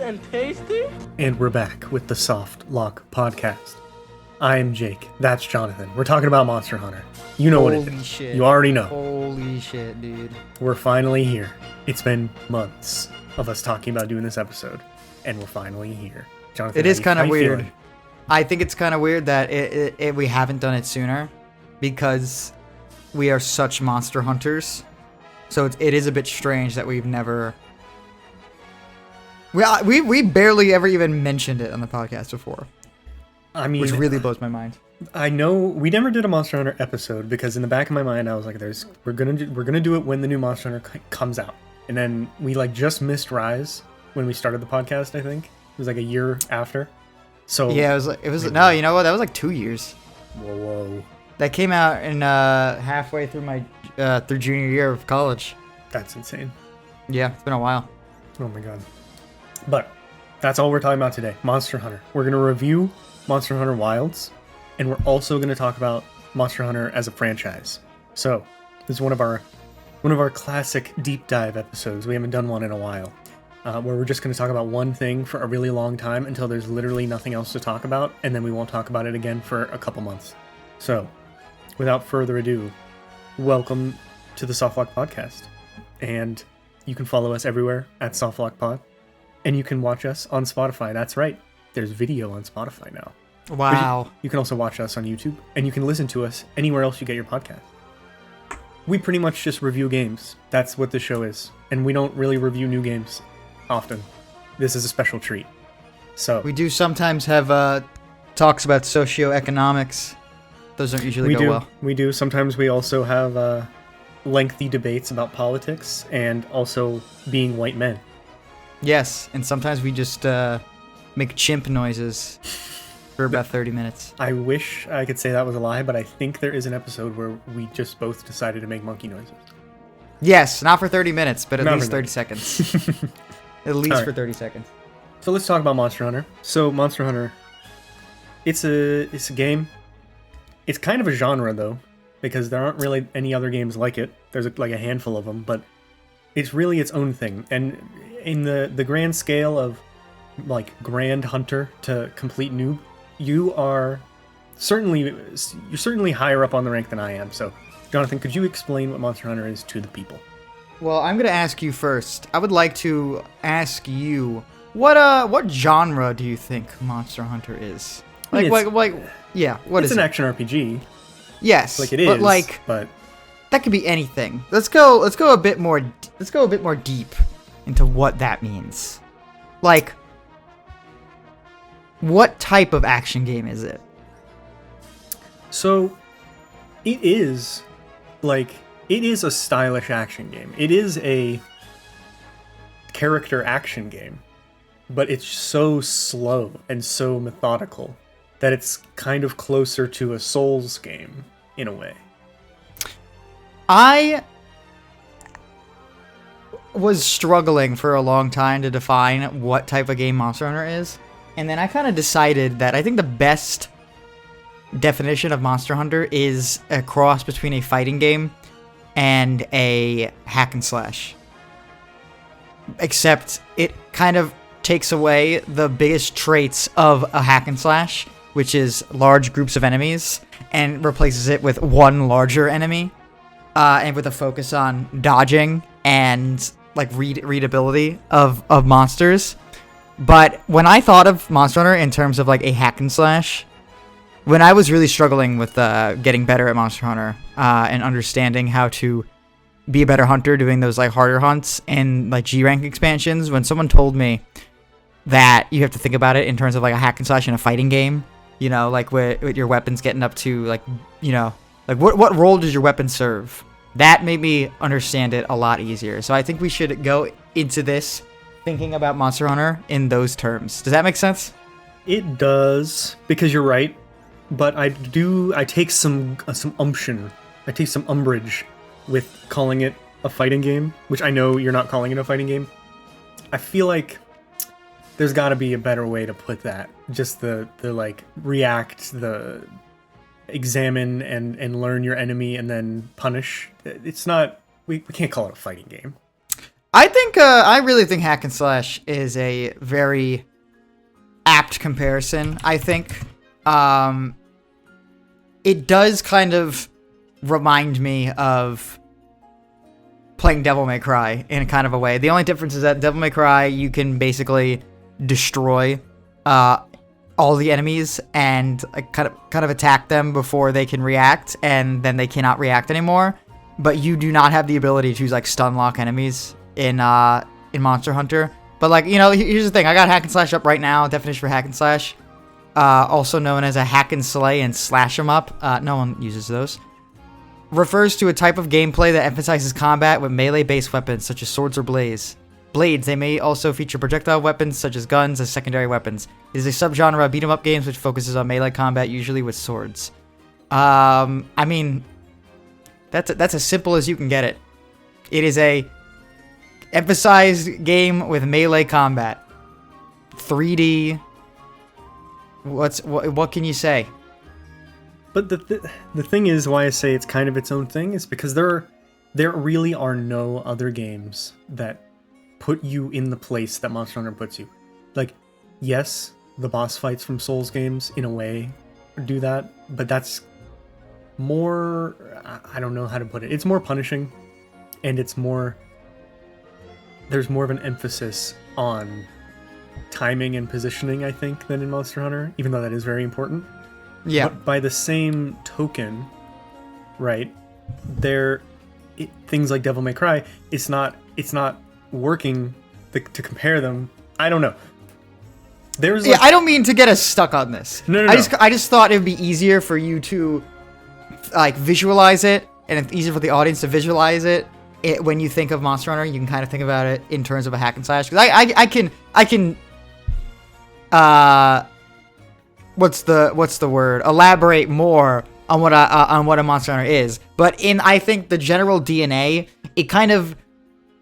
and tasty? And we're back with the Soft Lock Podcast. I am Jake. That's Jonathan. We're talking about Monster Hunter. You know what it is. Holy shit. You already know. Holy shit, dude. We're finally here. It's been months of us talking about doing this episode, and we're finally here. Jonathan, It is kind of how you weird. feeling? I think it's kind of weird that we haven't done it sooner because we are such monster hunters. So it is a bit strange that we've never... We barely ever even mentioned it on the podcast before, I mean, which really blows my mind. I know we never did a Monster Hunter episode because in the back of my mind I was like, we're gonna do it when the new Monster Hunter comes out, and then we just missed Rise when we started the podcast. I think it was like a year after. So Yeah, it was no, you know what? That was like 2 years. Whoa. That came out in halfway through my through junior year of college. That's insane. Yeah, it's been a while. Oh my god. But that's all we're talking about today. Monster Hunter. We're going to review Monster Hunter Wilds, and we're also going to talk about Monster Hunter as a franchise. So, this is one of our classic deep dive episodes. We haven't done one in a while. Where we're just going to talk about one thing for a really long time until there's literally nothing else to talk about, and then we won't talk about it again for a couple months. So, without further ado, welcome to the Softlock Podcast. And you can follow us everywhere at SoftlockPod. And you can watch us on Spotify. That's right. There's video on Spotify now. Wow. You can also watch us on YouTube. And you can listen to us anywhere else you get your podcast. We pretty much just review games. That's what the show is. And we don't really review new games often. This is a special treat. So We do sometimes have talks about socioeconomics. Those don't usually go well. We do. Sometimes we also have lengthy debates about politics and also being white men. Yes, and sometimes we just make chimp noises for about 30 minutes. I wish I could say that was a lie, but I think there is an episode where we just both decided to make monkey noises. Yes, not for 30 minutes, but at Not least for 30 seconds. At least Alright. for 30 seconds. So let's talk about Monster Hunter. So Monster Hunter, it's a game. It's kind of a genre though, because there aren't really any other games like it. There's like a handful of them, but it's really its own thing. And in the grand scale of like Grand Hunter to complete noob, you're certainly higher up on the rank than I am. So, Jonathan, could you explain what Monster Hunter is to the people? Well, I'm going to ask you first. I would like to ask you, what genre do you think Monster Hunter is? I mean, What It's is an it? action RPG, Yes, like it is, but that could be anything. Let's go a bit more deep into what that means. Like, what type of action game is it? So, it is a stylish action game. It is a character action game, but it's so slow and so methodical that it's kind of closer to a Souls game in a way. I was struggling for a long time to define what type of game Monster Hunter is, and then I kind of decided that I think the best definition of Monster Hunter is a cross between a fighting game and a hack and slash. Except it kind of takes away the biggest traits of a hack and slash, which is large groups of enemies, and replaces it with one larger enemy, and with a focus on dodging and like readability of monsters. But when I thought of Monster Hunter in terms of like a hack and slash, when I was really struggling with getting better at Monster Hunter and understanding how to be a better hunter, doing those like harder hunts and like G rank expansions, when someone told me that you have to think about it in terms of like a hack and slash in a fighting game, you know, like with your weapons getting up to like, you know, like what role does your weapon serve? That made me understand it a lot easier. So I think we should go into this thinking about Monster Hunter in those terms. Does that make sense? It does, because you're right, but I take some umption. I take some umbrage with calling it a fighting game, which I know you're not calling it a fighting game. I feel like there's got to be a better way to put that. Just the like react, the examine and learn your enemy and then punish. It's not. We can't call it a fighting game. I really think hack and slash is a very apt comparison. I think it does kind of remind me of playing Devil May Cry in kind of a way. The only difference is that Devil May Cry, you can basically destroy all the enemies and kind of attack them before they can react, and then they cannot react anymore. But you do not have the ability to like stun lock enemies in Monster Hunter. But like, here's the thing. I got hack and slash up right now. Definition for hack and slash, also known as a hack and slay and slash 'em up. No one uses those. Refers to a type of gameplay that emphasizes combat with melee-based weapons such as swords or blades. They may also feature projectile weapons such as guns as secondary weapons. It is a subgenre of beat-em-up games which focuses on melee combat, usually with swords. I mean, that's as simple as you can get it. It is a emphasized game with melee combat. 3D. What can you say? But the thing is, why I say it's kind of its own thing is because there really are no other games that put you in the place that Monster Hunter puts you. Like, yes, the boss fights from Souls games in a way do that, but that's more, I don't know how to put it. It's more punishing, and there's more of an emphasis on timing and positioning, I think, than in Monster Hunter, even though that is very important. Yeah. But by the same token, right, things like Devil May Cry, it's not working to compare them. I don't know. I don't mean to get us stuck on this. No. I just thought it would be easier for you to like visualize it, and it's easier for the audience to visualize it. When you think of Monster Hunter, you can kind of think about it in terms of a hack and slash. Because I can what's the word? Elaborate more on what a Monster Hunter is. But I think the general DNA, it kind of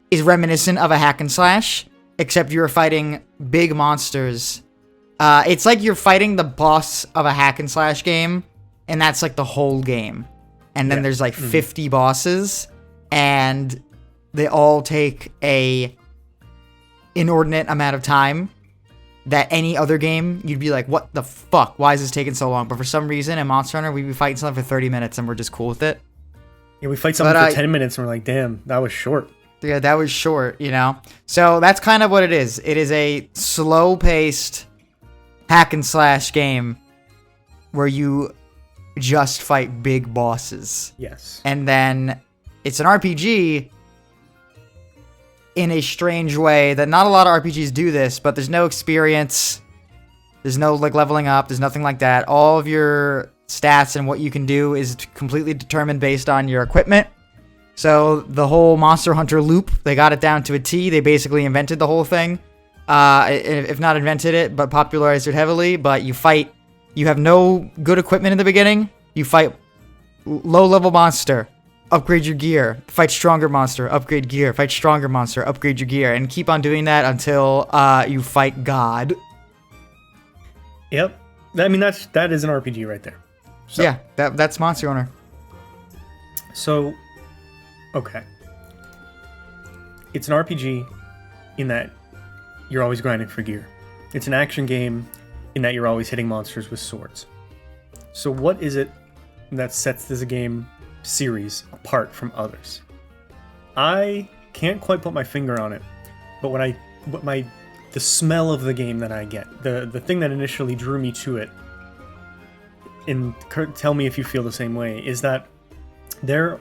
is reminiscent of a hack and slash, except you're fighting big monsters. It's like you're fighting the boss of a hack and slash game, and that's like the whole game. And then there's like 50 bosses, and they all take a inordinate amount of time. That any other game, you'd be like, what the fuck? Why is this taking so long? But for some reason, in Monster Hunter, we'd be fighting something for 30 minutes, and we're just cool with it. Yeah, we fight something for 10 minutes, and we're like, damn, that was short. Yeah, that was short, So that's kind of what it is. It is a slow-paced hack and slash game where you just fight big bosses. Yes. And then it's an RPG in a strange way that not a lot of RPGs do this, but there's no experience. There's no like leveling up. There's nothing like that. All of your stats and what you can do is completely determined based on your equipment. So the whole Monster Hunter loop, they got it down to a T. They basically invented the whole thing. If not invented it, but popularized it heavily. But you have no good equipment in the beginning. You fight low-level monster, upgrade your gear. Fight stronger monster, upgrade gear. Fight stronger monster, upgrade your gear. And keep on doing that until you fight God. Yep. I mean, that is an RPG right there. So, yeah, that's Monster Hunter. So, okay. It's an RPG in that you're always grinding for gear. It's an action game in that you're always hitting monsters with swords. So what is it that sets this game series apart from others? I can't quite put my finger on it, but the smell of the game that I get, the thing that initially drew me to it, and tell me if you feel the same way, is that there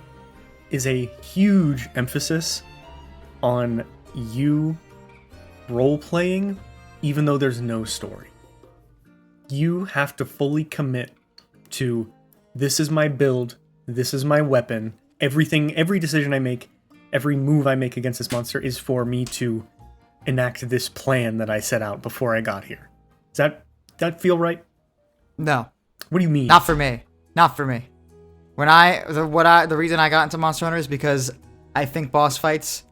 is a huge emphasis on you role-playing even though there's no story. You have to fully commit to, this is my build, this is my weapon, every decision I make, every move I make against this monster is for me to enact this plan that I set out before I got here. Does that feel right? No. What do you mean? Not for me. Not for me. The reason I got into Monster Hunter is because I think boss fights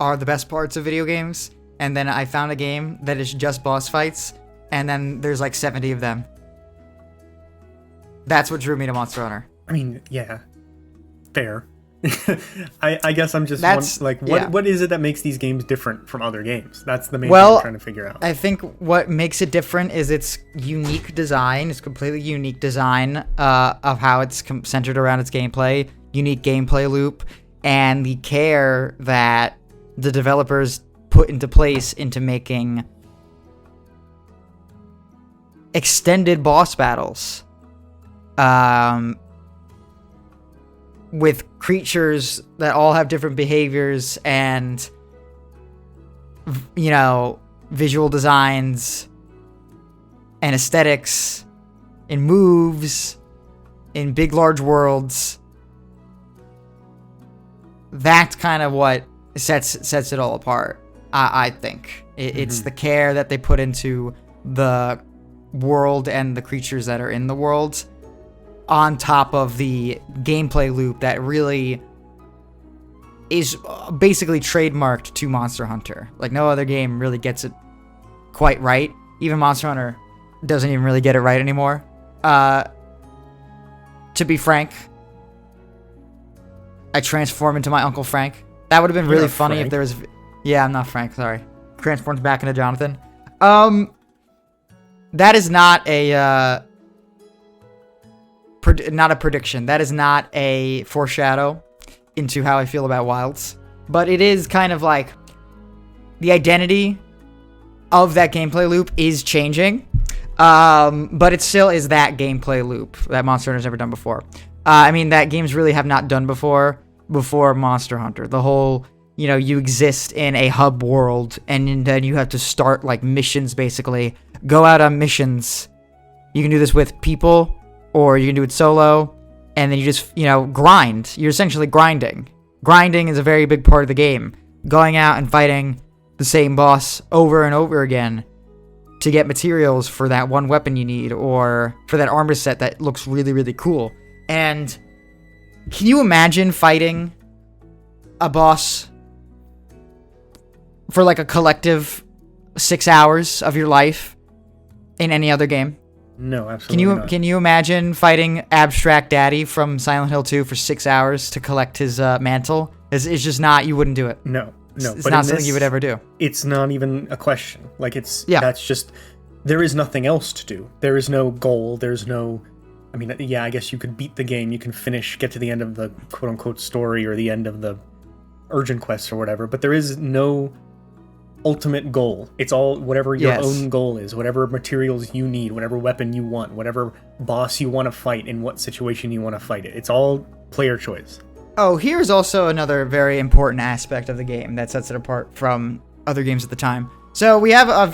are the best parts of video games, and then I found a game that is just boss fights, and then there's like 70 of them. That's what drew me to Monster Hunter. I mean, yeah, fair. I guess I'm just what is it that makes these games different from other games? That's the main thing I'm trying to figure out. I think what makes it different is its unique design. It's completely unique design of how it's centered around its gameplay, unique gameplay loop, and the care that the developers put into place into making extended boss battles. With creatures that all have different behaviors and, visual designs and aesthetics and moves in big, large worlds. That's kind of what sets it all apart, I think. It's the care that they put into the world and the creatures that are in the world, on top of the gameplay loop that really is basically trademarked to Monster Hunter. Like, no other game really gets it quite right. Even Monster Hunter doesn't even really get it right anymore. To be frank, I transform into my Uncle Frank. That would have been really funny if there was... Yeah, I'm not Frank, sorry. Transforms back into Jonathan. That is not a... not a prediction. That is not a foreshadow into how I feel about Wilds. But it is kind of like the identity of that gameplay loop is changing. But it still is that gameplay loop that Monster Hunter's never done before. That games really have not done before Monster Hunter. The whole, you exist in a hub world and then you have to start like missions basically. Go out on missions. You can do this with people, or you can do it solo, and then you just, grind. You're essentially grinding. Grinding is a very big part of the game. Going out and fighting the same boss over and over again to get materials for that one weapon you need, or for that armor set that looks really, really cool. And can you imagine fighting a boss for like a collective 6 hours of your life in any other game? No, absolutely not. Can you imagine fighting Abstract Daddy from Silent Hill 2 for 6 hours to collect his mantle? It's just not, you wouldn't do it. No. It's not something you would ever do. It's not even a question. Like, that's just, there is nothing else to do. There is no goal. There's no, I guess you could beat the game. You can get to the end of the quote unquote story or the end of the urgent quest or whatever, but there is no ultimate goal. It's all whatever your own goal is, whatever materials you need, whatever weapon you want, whatever boss you want to fight, in what situation you want to fight it. It's all player choice. Oh, here's also another very important aspect of the game that sets it apart from other games at the time. So we have a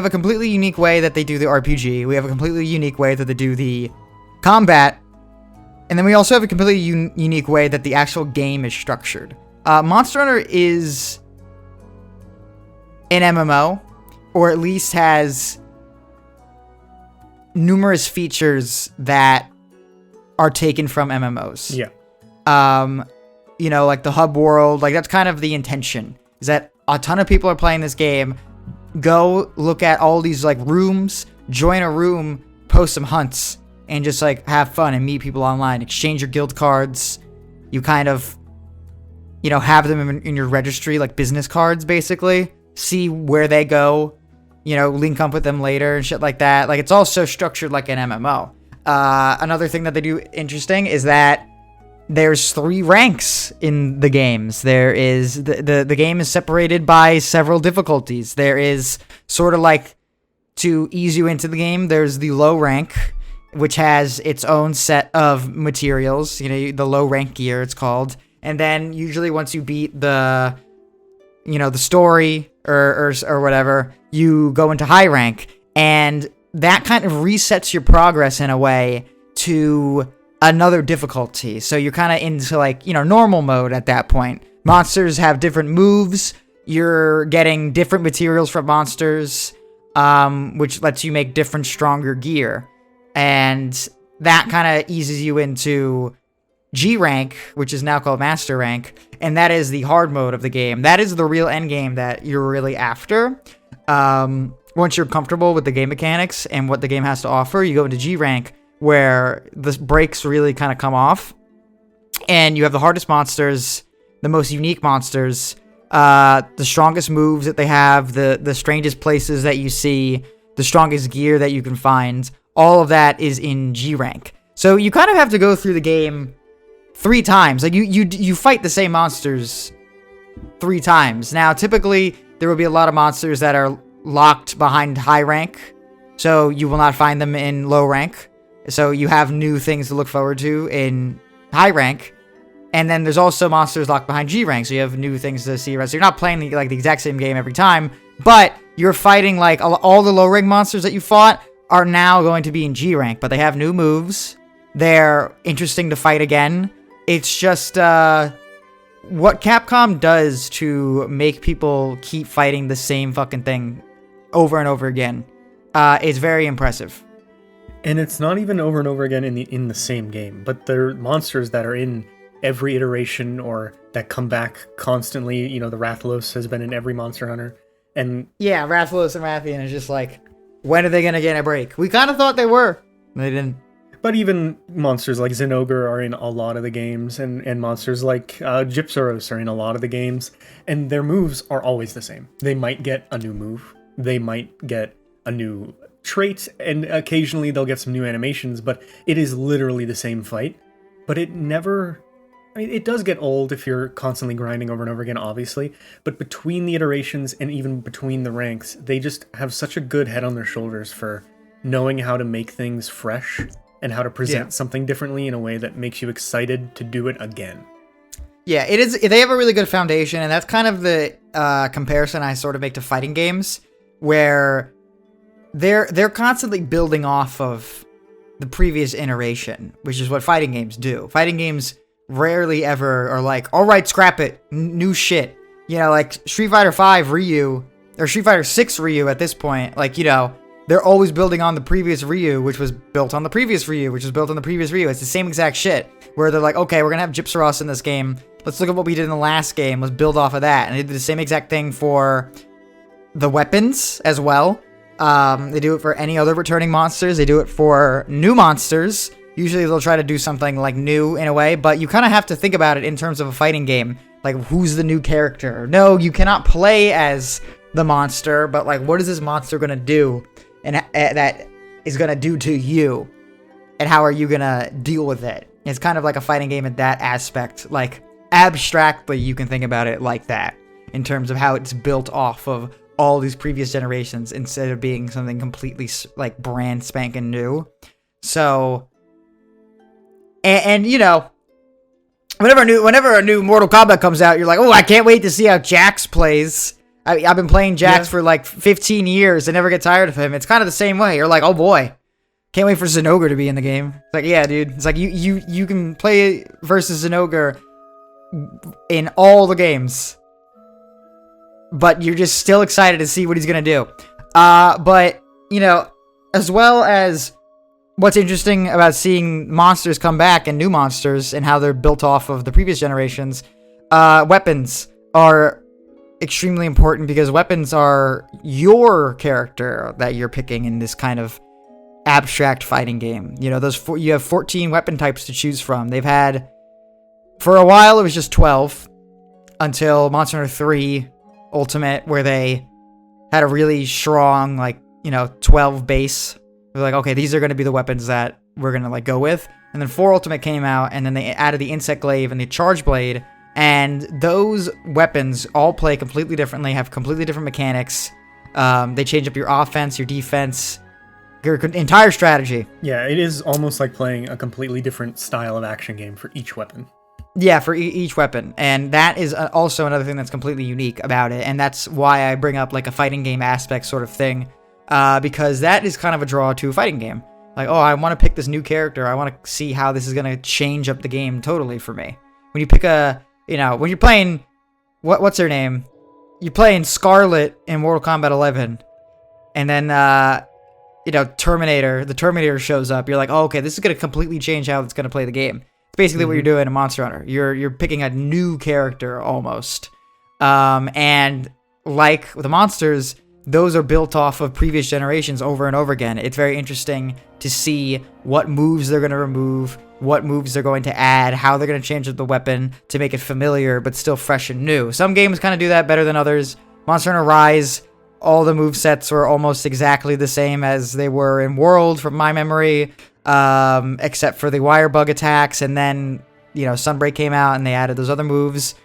completely unique way that they do the RPG. We have a completely unique way that they do the combat. And then we also have a completely unique way that the actual game is structured. Monster Hunter is an MMO, or at least has numerous features that are taken from MMOs. Yeah. Like the hub world, like that's kind of the intention, is that a ton of people are playing this game. Go look at all these like rooms, join a room, post some hunts, and just like have fun and meet people online, exchange your guild cards. You kind of, have them in your registry, like business cards, basically. See where they go, link up with them later and shit like that. Like, it's all so structured like an MMO. Another thing that they do interesting is that there's 3 ranks in the games. There is the game is separated by several difficulties. There is sort of like, to ease you into the game, there's the low rank, which has its own set of materials, the low rank gear it's called. And then usually once you beat the story or whatever, you go into high rank, and that kind of resets your progress in a way to another difficulty. So you're kind of into like, normal mode at that point. Monsters have different moves. You're getting different materials from monsters, which lets you make different, stronger gear. And that kind of eases you into G rank, which is now called Master rank, and that is the hard mode of the game. That is the real end game that you're really after. Once you're comfortable with the game mechanics and what the game has to offer, you go into G rank, where the brakes really kind of come off, and you have the hardest monsters, the most unique monsters, the strongest moves that they have, the strangest places that you see, the strongest gear that you can find. All of that is in G rank. So you kind of have to go through the game 3 times. Like you fight the same monsters 3 times. Now, typically there will be a lot of monsters that are locked behind high rank, so you will not find them in low rank. So you have new things to look forward to in high rank. And then there's also monsters locked behind G rank, so you have new things to see. So you're not playing the exact same game every time, but you're fighting like all the low rank monsters that you fought are now going to be in G rank, but they have new moves. They're interesting to fight again. It's just what Capcom does to make people keep fighting the same fucking thing over and over again is very impressive. And it's not even over and over again in the same game, but they're monsters that are in every iteration or that come back constantly. You know, the Rathalos has been in every Monster Hunter. And yeah, Rathalos and Rathian is just like, when are they going to get a break? We kind of thought they were. They didn't. But even monsters like Zinogre are in a lot of the games, and monsters like Gypsaros are in a lot of the games, and their moves are always the same. They might get a new move, they might get a new trait, and occasionally they'll get some new animations, but it is literally the same fight. But it never... I mean, it does get old if you're constantly grinding over and over again, obviously, but between the iterations and even between the ranks, they just have such a good head on their shoulders for knowing how to make things fresh and how to present something differently in a way that makes you excited to do it again. Yeah, it is. They have a really good foundation, and that's kind of the comparison I sort of make to fighting games, where they're constantly building off of the previous iteration, which is what fighting games do. Fighting games rarely ever are like, all right, scrap it, new shit. You know, like Street Fighter V Ryu, or Street Fighter 6 Ryu at this point, like, you know, they're always building on the previous Ryu, which was built on the previous Ryu, which was built on the previous Ryu. It's the same exact shit, where they're like, okay, we're gonna have Gypsaros in this game. Let's look at what we did in the last game. Let's build off of that. And they did the same exact thing for the weapons as well. They do it for any other returning monsters. They do it for new monsters. Usually they'll try to do something like new in a way, but you kind of have to think about it in terms of a fighting game. Like, who's the new character? No, you cannot play as the monster, but like, what is this monster gonna do? And that is gonna do to you? And how are you gonna deal with it? It's kind of like a fighting game in that aspect. Like, abstractly, you can think about it like that, in terms of how it's built off of all these previous generations instead of being something completely like brand spanking new. So, and you know, whenever a new Mortal Kombat comes out, you're like, oh, I can't wait to see how Jax plays. I've been playing Jax for like 15 years and never get tired of him. It's kind of the same way. You're like, oh boy, can't wait for Zinogre to be in the game. It's like, yeah, dude. It's like you can play versus Zinogre in all the games, but you're just still excited to see what he's gonna do. But you know, as well as what's interesting about seeing monsters come back and new monsters and how they're built off of the previous generations, weapons are extremely important, because weapons are your character that you're picking in this kind of abstract fighting game. You know, you have 14 weapon types to choose from. They've had, for a while it was just 12, until Monster Hunter 3 Ultimate, where they had a really strong, like, you know, 12 base. They're like, okay, these are going to be the weapons that we're going to like go with. And then 4 Ultimate came out, and then they added the Insect Glaive and the Charge Blade. And those weapons all play completely differently, have completely different mechanics. They change up your offense, your defense, your entire strategy. Yeah, it is almost like playing a completely different style of action game for each weapon. Yeah, for each weapon. And that is also another thing that's completely unique about it. And that's why I bring up like a fighting game aspect sort of thing. Because that is kind of a draw to a fighting game. Like, oh, I want to pick this new character. I want to see how this is going to change up the game totally for me. When you pick you know, when you're playing, what's her name? You're playing Scarlet in Mortal Kombat 11, and then, you know, the Terminator shows up. You're like, oh, okay, this is going to completely change how it's going to play the game. It's basically what you're doing in Monster Hunter. You're picking a new character, almost. And like the monsters, those are built off of previous generations over and over again. It's very interesting to see what moves they're going to remove, what moves they're going to add, how they're going to change up the weapon to make it familiar but still fresh and new. Some games kind of do that better than others. Monster Hunter Rise, all the movesets were almost exactly the same as they were in World, from my memory, except for the wire bug attacks, and then, Sunbreak came out and they added those other moves.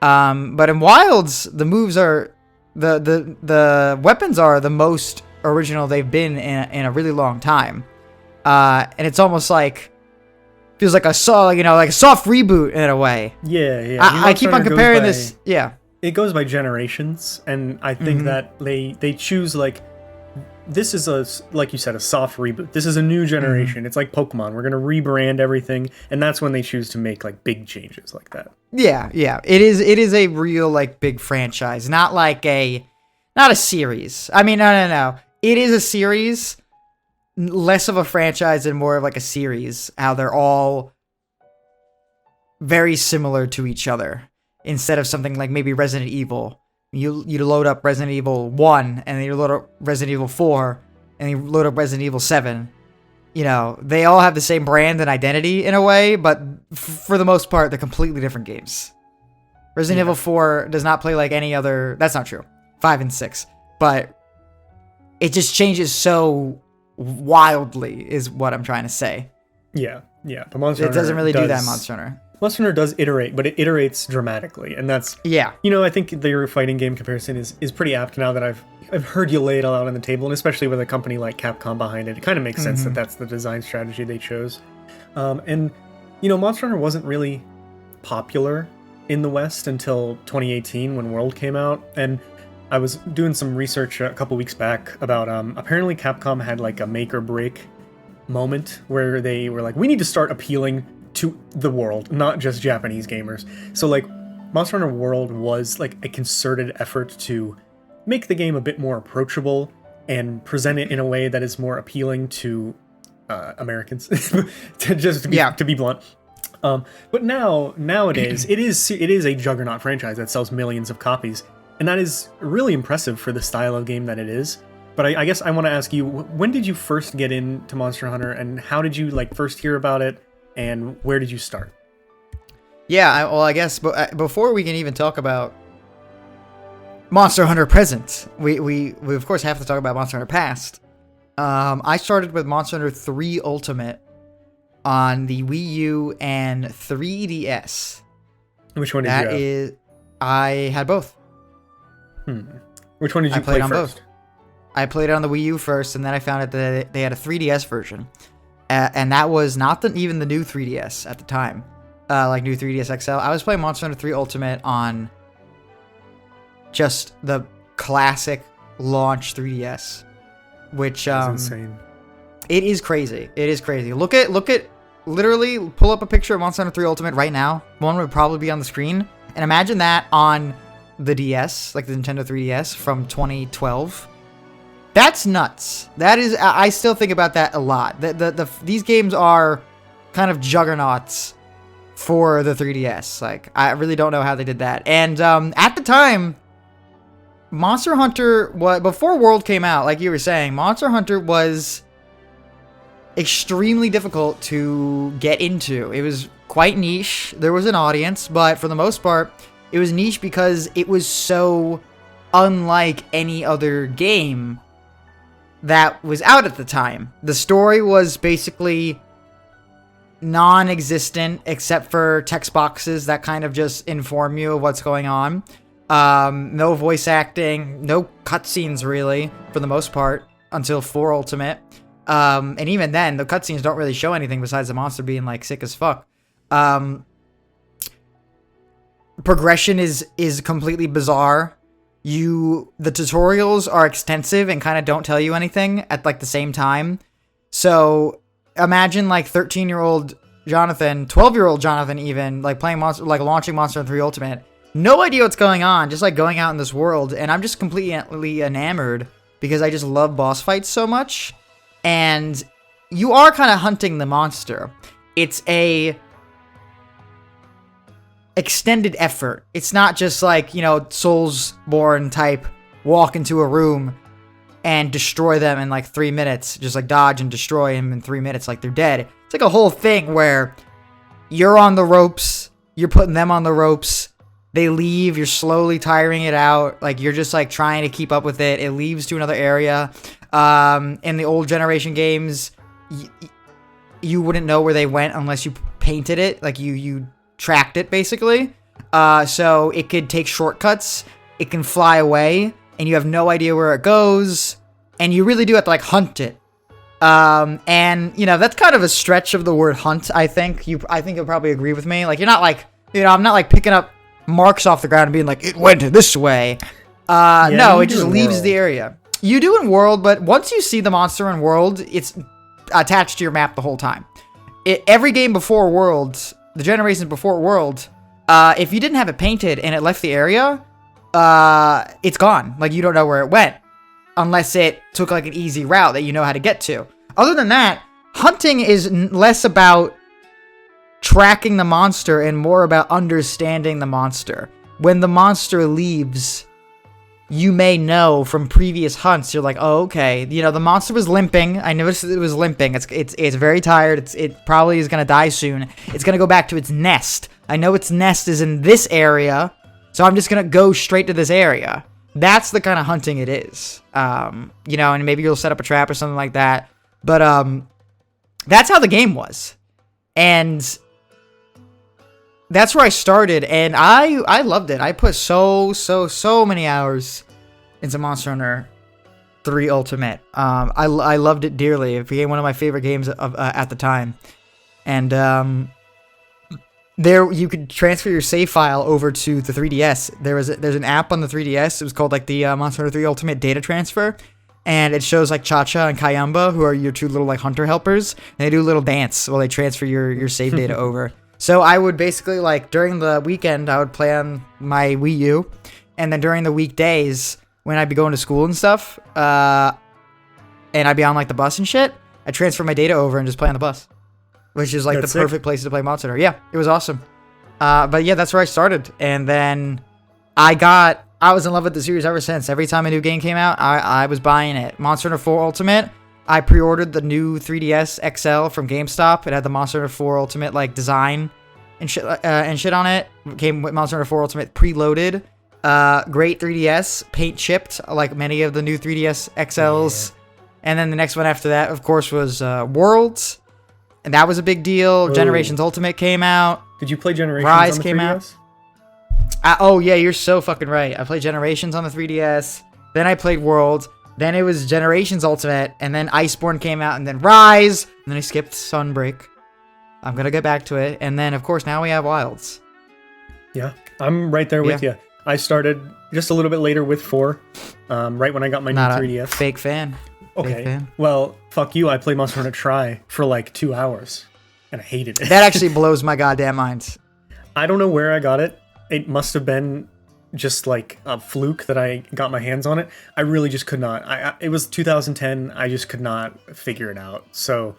But in Wilds, the moves are... The weapons are the most original they've been in a really long time. And it's almost like... feels like a soft reboot in a way. Yeah. I keep on comparing this... Yeah. It goes by generations, and I think that they choose, like, this is like you said, a soft reboot. This is a new generation. It's like Pokemon. We're going to rebrand everything, and that's when they choose to make, like, big changes like that. Yeah. It is a real, like, big franchise, not a series. I mean, no. It is a series, less of a franchise and more of like a series, how they're all very similar to each other. Instead of something like maybe Resident Evil, you load up Resident Evil 1, and then you load up Resident Evil 4, and you load up Resident Evil 7. They all have the same brand and identity in a way, but for the most part, they're completely different games. Resident Evil 4 does not play like any other... That's not true. 5 and 6. But it just changes so wildly, is what I'm trying to say. Yeah. But Monster Hunter doesn't really do that, Monster Hunter. Monster Hunter does iterate, but it iterates dramatically, and that's... Yeah. I think your fighting game comparison is pretty apt now that I've heard you lay it all out on the table, and especially with a company like Capcom behind it. It kind of makes sense that that's the design strategy they chose. And Monster Hunter wasn't really popular in the West until 2018 when World came out, and I was doing some research a couple weeks back about apparently Capcom had like a make or break moment where they were like, we need to start appealing to the world, not just Japanese gamers. So like Monster Hunter World was like a concerted effort to make the game a bit more approachable and present it in a way that is more appealing to Americans, to be blunt. But nowadays it is a juggernaut franchise that sells millions of copies, and that is really impressive for the style of game that it is. But I guess I want to ask you, when did you first get into Monster Hunter, and how did you first hear about it, and where did you start? Yeah, I guess before we can even talk about Monster Hunter present, we of course have to talk about Monster Hunter past. I started with Monster Hunter 3 Ultimate on the Wii U and 3DS. Which one did you have? I had both. Which one did you play on first? Both. I played it on the Wii U first, and then I found out that they had a 3DS version. And that was not even the new 3DS at the time. Like new 3DS XL. I was playing Monster Hunter 3 Ultimate on just the classic launch 3DS. Which, That's insane. It is crazy. It is crazy. Look at, literally pull up a picture of Monster Hunter 3 Ultimate right now. One would probably be on the screen. And imagine that on the DS, like the Nintendo 3DS from 2012. That's nuts. That is, I still think about that a lot. These games are kind of juggernauts for the 3DS. Like, I really don't know how they did that. And at the time, Monster Hunter, before World came out, like you were saying, Monster Hunter was extremely difficult to get into. It was quite niche. There was an audience, but for the most part, it was niche because it was so unlike any other game that was out at the time. The story was basically non-existent except for text boxes that kind of just inform you of what's going on. No voice acting, no cutscenes really, for the most part, until 4 Ultimate. And even then, the cutscenes don't really show anything besides the monster being like sick as fuck. Progression is completely bizarre. The tutorials are extensive and kind of don't tell you anything at like the same time. So imagine like 13-year-old Jonathan, 12-year-old Jonathan even, like playing launching Monster Hunter 3 Ultimate. No idea what's going on, just like going out in this world, and I'm just completely enamored because I just love boss fights so much. And you are kind of hunting the monster. It's a extended effort. It's not just like, Soulsborne type walk into a room and destroy them in like 3 minutes, just like dodge and destroy them in 3 minutes like they're dead. It's like a whole thing where you're on the ropes, you're putting them on the ropes. They leave, you're slowly tiring it out. Like, you're just, like, trying to keep up with it. It leaves to another area. In the old generation games, you wouldn't know where they went unless you painted it. Like, you tracked it, basically. So it could take shortcuts. It can fly away, and you have no idea where it goes. And you really do have to, like, hunt it. And, you know, that's kind of a stretch of the word hunt, I think. I think you'll probably agree with me. Like, you're not, like, you know, I'm not, like, picking up marks off the ground and being like, it went this way. No, it just leaves the area. You do in World, but once you see the monster in World, it's attached to your map the whole time. Every game before World, the generations before World, if you didn't have it painted and it left the area, it's gone. Like, you don't know where it went. Unless it took, like, an easy route that you know how to get to. Other than that, hunting is less about tracking the monster and more about understanding the monster. When the monster leaves, you may know from previous hunts, you're like, oh, okay, you know, the monster was limping. I noticed it was limping. It's very tired. It probably is going to die soon. It's going to go back to its nest. I know its nest is in this area, so I'm just going to go straight to this area. That's the kind of hunting it is. You know, and maybe you'll set up a trap or something like that. But that's how the game was. And that's where I started, and I loved it. I put so many hours into Monster Hunter 3 Ultimate. I loved it dearly. It became one of my favorite games at the time. And there you could transfer your save file over to the 3DS. There's an app on the 3DS. It was called like the Monster Hunter 3 Ultimate Data Transfer. And it shows like Cha-Cha and Kayamba, who are your two little like hunter helpers. And they do a little dance while they transfer your save data over. So I would basically, like, during the weekend, I would play on my Wii U. And then during the weekdays, when I'd be going to school and stuff, and I'd be on, like, the bus and shit, I'd transfer my data over and just play on the bus. Which is, like, the perfect place to play Monster Hunter. Yeah, it was awesome. But yeah, that's where I started. And then I was in love with the series ever since. Every time a new game came out, I was buying it. Monster Hunter 4 Ultimate, I pre-ordered the new 3DS XL from GameStop. It had the Monster Hunter 4 Ultimate like design and shit on it. It came with Monster Hunter 4 Ultimate preloaded. Great 3DS, paint chipped like many of the new 3DS XLs. Yeah. And then the next one after that, of course, was Worlds, and that was a big deal. Whoa. Generations Ultimate came out. Did you play Generations Rise on the came 3DS? Out. Oh yeah, you're so fucking right. I played Generations on the 3DS. Then I played Worlds. Then it was Generations Ultimate, and then Iceborne came out, and then Rise, and then I skipped Sunbreak. I'm gonna get back to it, and then of course now we have Wilds. Yeah, I'm right there with you. I started just a little bit later with 4, right when I got my new 3DS. Fake fan. Okay, fake fan. Well, fuck you. I played Monster Hunter Tri for like 2 hours, and I hated it. That actually blows my goddamn mind. I don't know where I got it. It must have been just like a fluke that I got my hands on it. I really just could not. It was 2010. I just could not figure it out. So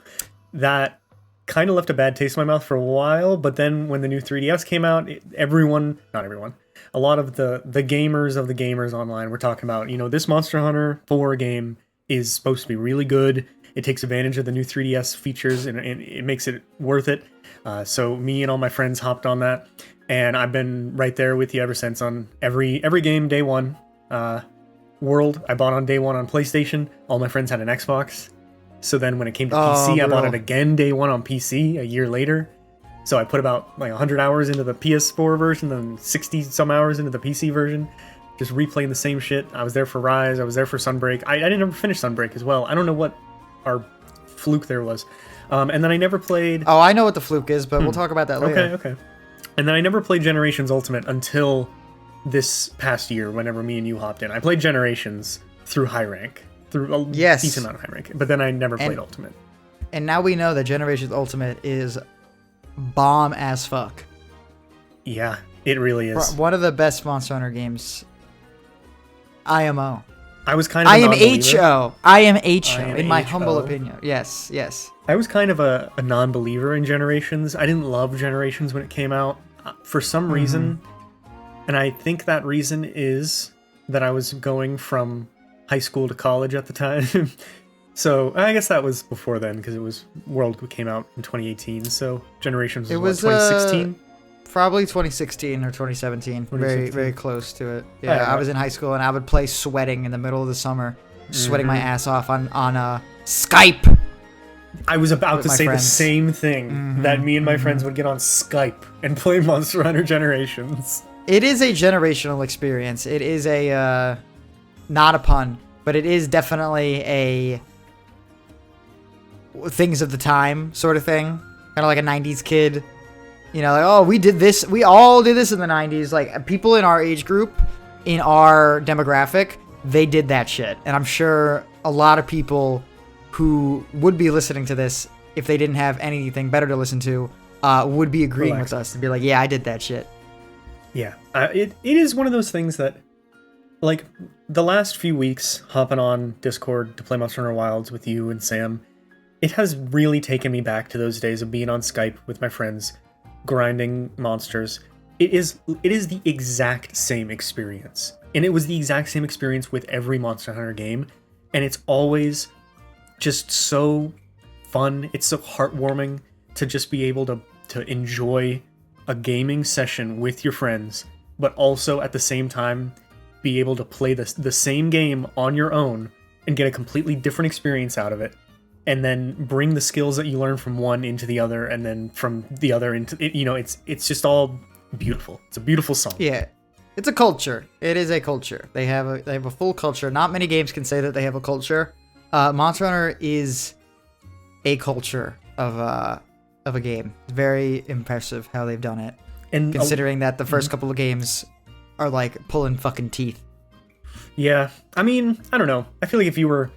that kind of left a bad taste in my mouth for a while. But then when the new 3DS came out, not everyone, a lot of the gamers online were talking about, you know, this Monster Hunter 4 game is supposed to be really good. It takes advantage of the new 3DS features and it makes it worth it. So me and all my friends hopped on that. And I've been right there with you ever since on every game day one. World, I bought on day one on PlayStation. All my friends had an Xbox. So then when it came to PC, I bought it again day one on PC a year later. So I put about like 100 hours into the PS4 version and 60 some hours into the PC version. Just replaying the same shit. I was there for Rise. I was there for Sunbreak. I didn't ever finish Sunbreak as well. I don't know what our fluke there was. And then I never played... Oh, I know what the fluke is, but we'll talk about that later. Okay. And then I never played Generations Ultimate until this past year, whenever me and you hopped in. I played Generations through high rank, through a decent amount of high rank, but then I never played Ultimate. And now we know that Generations Ultimate is bomb as fuck. Yeah, it really is. One of the best Monster Hunter games. IMO. I was kind of a non-believer. I am HO, in my humble opinion. Yes. I was kind of a non-believer in Generations. I didn't love Generations when it came out. For some reason, and I think that reason is that I was going from high school to college at the time. So I guess that was before then because it was World came out in 2018. So Generations was, It was what, 2016. Probably 2016 or 2017. Very, 2016. very close to it. Yeah, Yeah. I was in high school and I would play sweating in the middle of the summer, sweating my ass off on Skype. I was about With to my say friends. the same thing, that me and my friends would get on Skype and play Monster Hunter Generations. It is a generational experience. It is a, not a pun, but it is definitely a things of the time sort of thing. Kind of like a 90s kid. You know, like, oh, we did this. We all did this in the 90s. Like, people in our age group, in our demographic, they did that shit. And I'm sure a lot of people who would be listening to this, if they didn't have anything better to listen to, would be agreeing with us to be like, yeah, I did that shit. Yeah, it is one of those things that, like, the last few weeks hopping on Discord to play Monster Hunter Wilds with you and Sam, it has really taken me back to those days of being on Skype with my friends, grinding monsters. It is the exact same experience, and it was the exact same experience with every Monster Hunter game, and it's always just so fun. It's so heartwarming to just be able to enjoy a gaming session with your friends, but also at the same time be able to play the same game on your own and get a completely different experience out of it, and then bring the skills that you learn from one into the other, and then from the other into it. You know, it's just all beautiful. It's a beautiful song. Yeah, it's a culture. It is a culture. They have a full culture. Not many games can say that they have a culture. Monster Hunter is a culture of a game. It's very impressive how they've done it, And considering that the first couple of games are like pulling fucking teeth. yeah, I mean, I don't know. I feel like if you were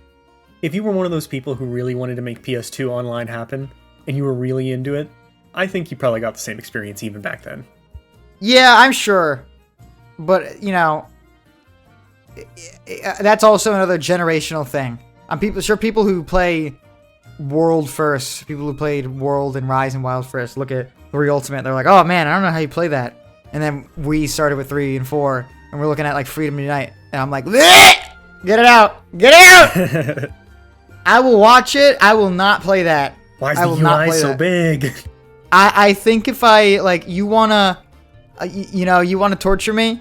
one of those people who really wanted to make PS2 online happen and you were really into it, I think you probably got the same experience even back then. Yeah, I'm sure, but you know, that's also another generational thing. I'm sure people who play World first, people who played World and Rise and Wild first, look at 3 Ultimate, they're like, oh man, I don't know how you play that. And then we started with 3 and 4, and we're looking at like Freedom Unite, and I'm like, bleh! Get it out! Get it out! I will watch it, I will not play that. Why is I the will not UI play so that. big? I think if I, like, you wanna torture me,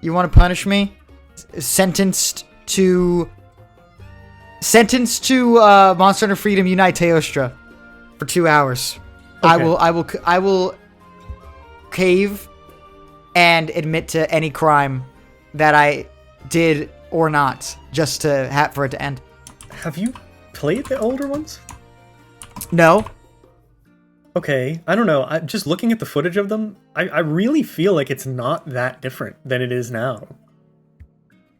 you wanna punish me, sentenced to Monster Hunter Freedom Unite Teostra for 2 hours. Okay. I will cave and admit to any crime that I did or not, just to for it to end. Have you played the older ones? No. Okay, I don't know. Just looking at the footage of them, I really feel like it's not that different than it is now.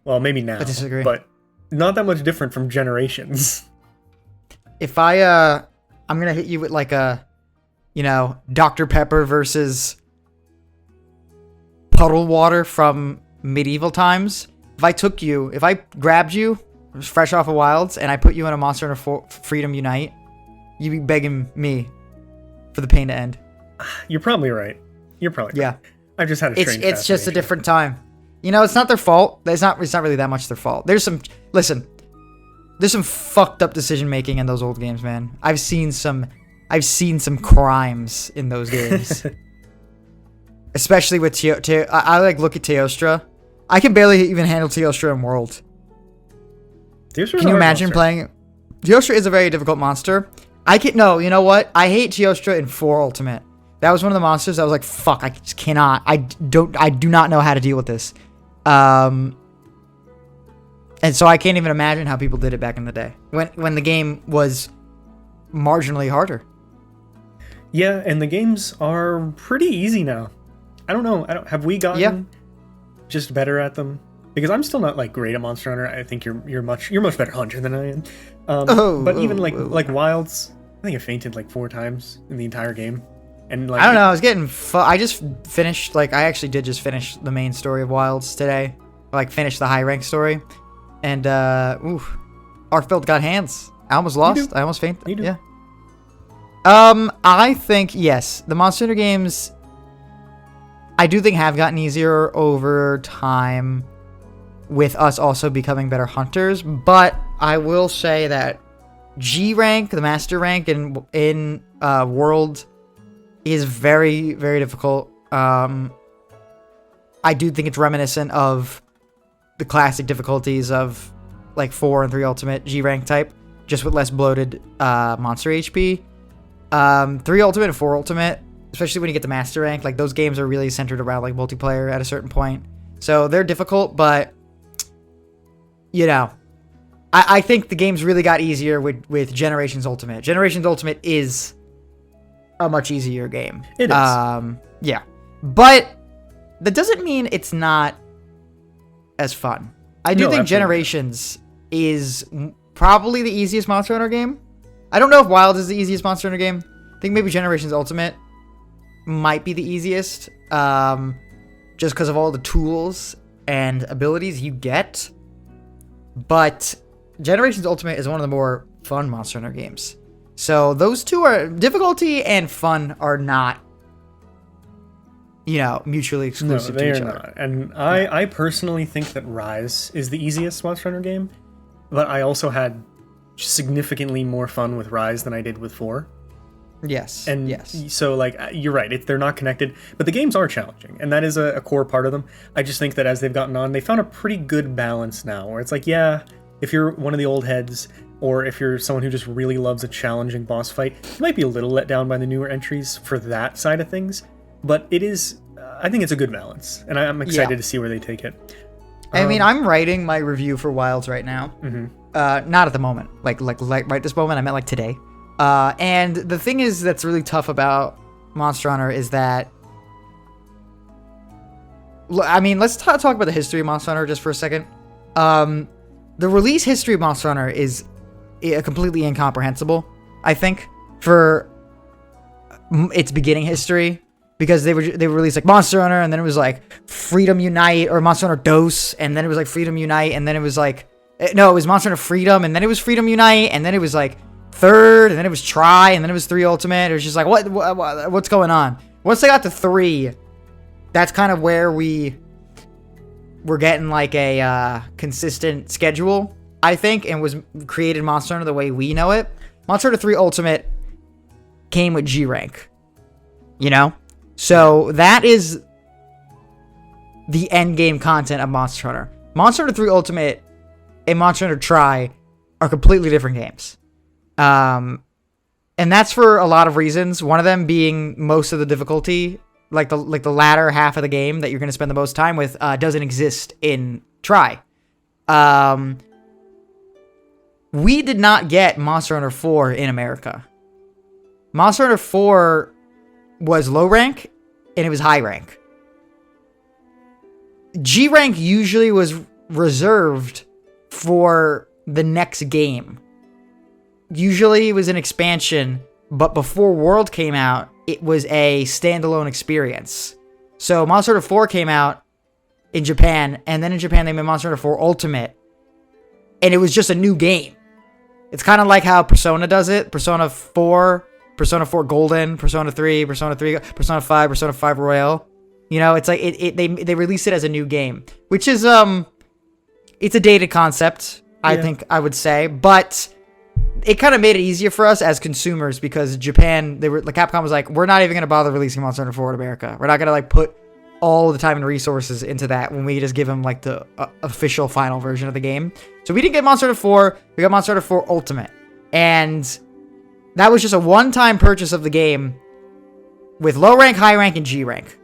Well, maybe now. I disagree. But not that much different from Generations. If I'm gonna hit you with like a, Dr. Pepper versus puddle water from medieval times. If I grabbed you, fresh off of Wilds, and I put you in a Monster Hunter Freedom Unite, you'd be begging me for the pain to end. You're probably right. Yeah. I've just had a strange It's just a fascination. different time. It's not their fault. It's not really that much their fault. There's some fucked up decision making in those old games, man. I've seen some crimes in those games. Especially with I like look at Teostra. I can barely even handle Teostra in World. Teostra's Can a you hard imagine monster. playing? Teostra is a very difficult monster. You know what? I hate Teostra in 4 Ultimate. That was one of the monsters I was like, fuck, I just cannot. I do not know how to deal with this. And so I can't even imagine how people did it back in the day. When the game was marginally harder. Yeah, and the games are pretty easy now. I don't know. Have we gotten just better at them? Because I'm still not like great at Monster Hunter. I think you're much better hunter than I am. But even like Wilds, I think I fainted like 4 times in the entire game. And like I don't know. I was getting. I just finished. I actually did just finish the main story of Wilds today. Finish the high rank story, and Archfield got hands. I almost lost. I almost fainted. You do. Yeah. I think yes, the Monster Hunter games. I do think have gotten easier over time, with us also becoming better hunters. But I will say that G rank, the master rank in World, is very, very difficult. I do think it's reminiscent of the classic difficulties of like 4 and 3 Ultimate G rank type, just with less bloated monster HP. 3 Ultimate and 4 Ultimate, especially when you get to master rank, like those games are really centered around like multiplayer at a certain point. So they're difficult, but you know, I think the games really got easier with Generations Ultimate. Generations Ultimate is a much easier game. It is. Yeah. But that doesn't mean it's not as fun. I do think absolutely. Generations is probably the easiest Monster Hunter game. I don't know if Wild is the easiest Monster Hunter game. I think maybe Generations Ultimate might be the easiest, just because of all the tools and abilities you get. But Generations Ultimate is one of the more fun Monster Hunter games. So those two are, difficulty and fun are not, mutually exclusive to each other. Not. And I personally think that Rise is the easiest Monster Hunter game, but I also had significantly more fun with Rise than I did with 4. Yes. And yes. So, like, you're right. They're not connected, but the games are challenging, and that is a core part of them. I just think that as they've gotten on, they found a pretty good balance now, where it's like, yeah, if you're one of the old heads, or if you're someone who just really loves a challenging boss fight, you might be a little let down by the newer entries for that side of things, but it is, I think it's a good balance, and I'm excited to see where they take it. I mean, I'm writing my review for Wilds right now. Mm-hmm. Not at the moment, like right this moment. I meant like today. And the thing is that's really tough about Monster Hunter is that, I mean, let's talk about the history of Monster Hunter just for a second. The release history of Monster Hunter is completely incomprehensible, I think, for its beginning history, because they would release like Monster Hunter, and then it was like Freedom Unite, or Monster Hunter Dose, and then it was like Freedom Unite, and then it was like, no, it was Monster Hunter Freedom, and then it was Freedom Unite, and then it was like Third, and then it was Try, and then it was 3 Ultimate. It was just like, what's going on? Once they got to 3, that's kind of where we were getting like a consistent schedule, I think, and was created Monster Hunter the way we know it. Monster Hunter 3 Ultimate came with G rank, so that is the end game content of Monster Hunter. Monster Hunter 3 Ultimate and Monster Hunter Try are completely different games. And that's for a lot of reasons. One of them being most of the difficulty, like the latter half of the game that you're going to spend the most time with, doesn't exist in Try. We did not get Monster Hunter 4 in America. Monster Hunter 4 was low rank and it was high rank. G rank usually was reserved for the next game. Usually it was an expansion, but before World came out, it was a standalone experience. So Monster Hunter 4 came out in Japan, and then in Japan they made Monster Hunter 4 Ultimate, and it was just a new game. It's kind of like how Persona does it. Persona 4, Persona 4 Golden, Persona 3, Persona 3, Persona 5, Persona 5 Royal. It's like they release it as a new game, which is it's a dated concept, I think I would say, but it kind of made it easier for us as consumers, because Japan, Capcom was like, we're not even going to bother releasing Monster Hunter 4 in America. We're not going to like put all the time and resources into that when we just give them like the official final version of the game. So we didn't get Monster Hunter 4. We got Monster Hunter 4 Ultimate. And that was just a one-time purchase of the game with low rank, high rank, and G rank.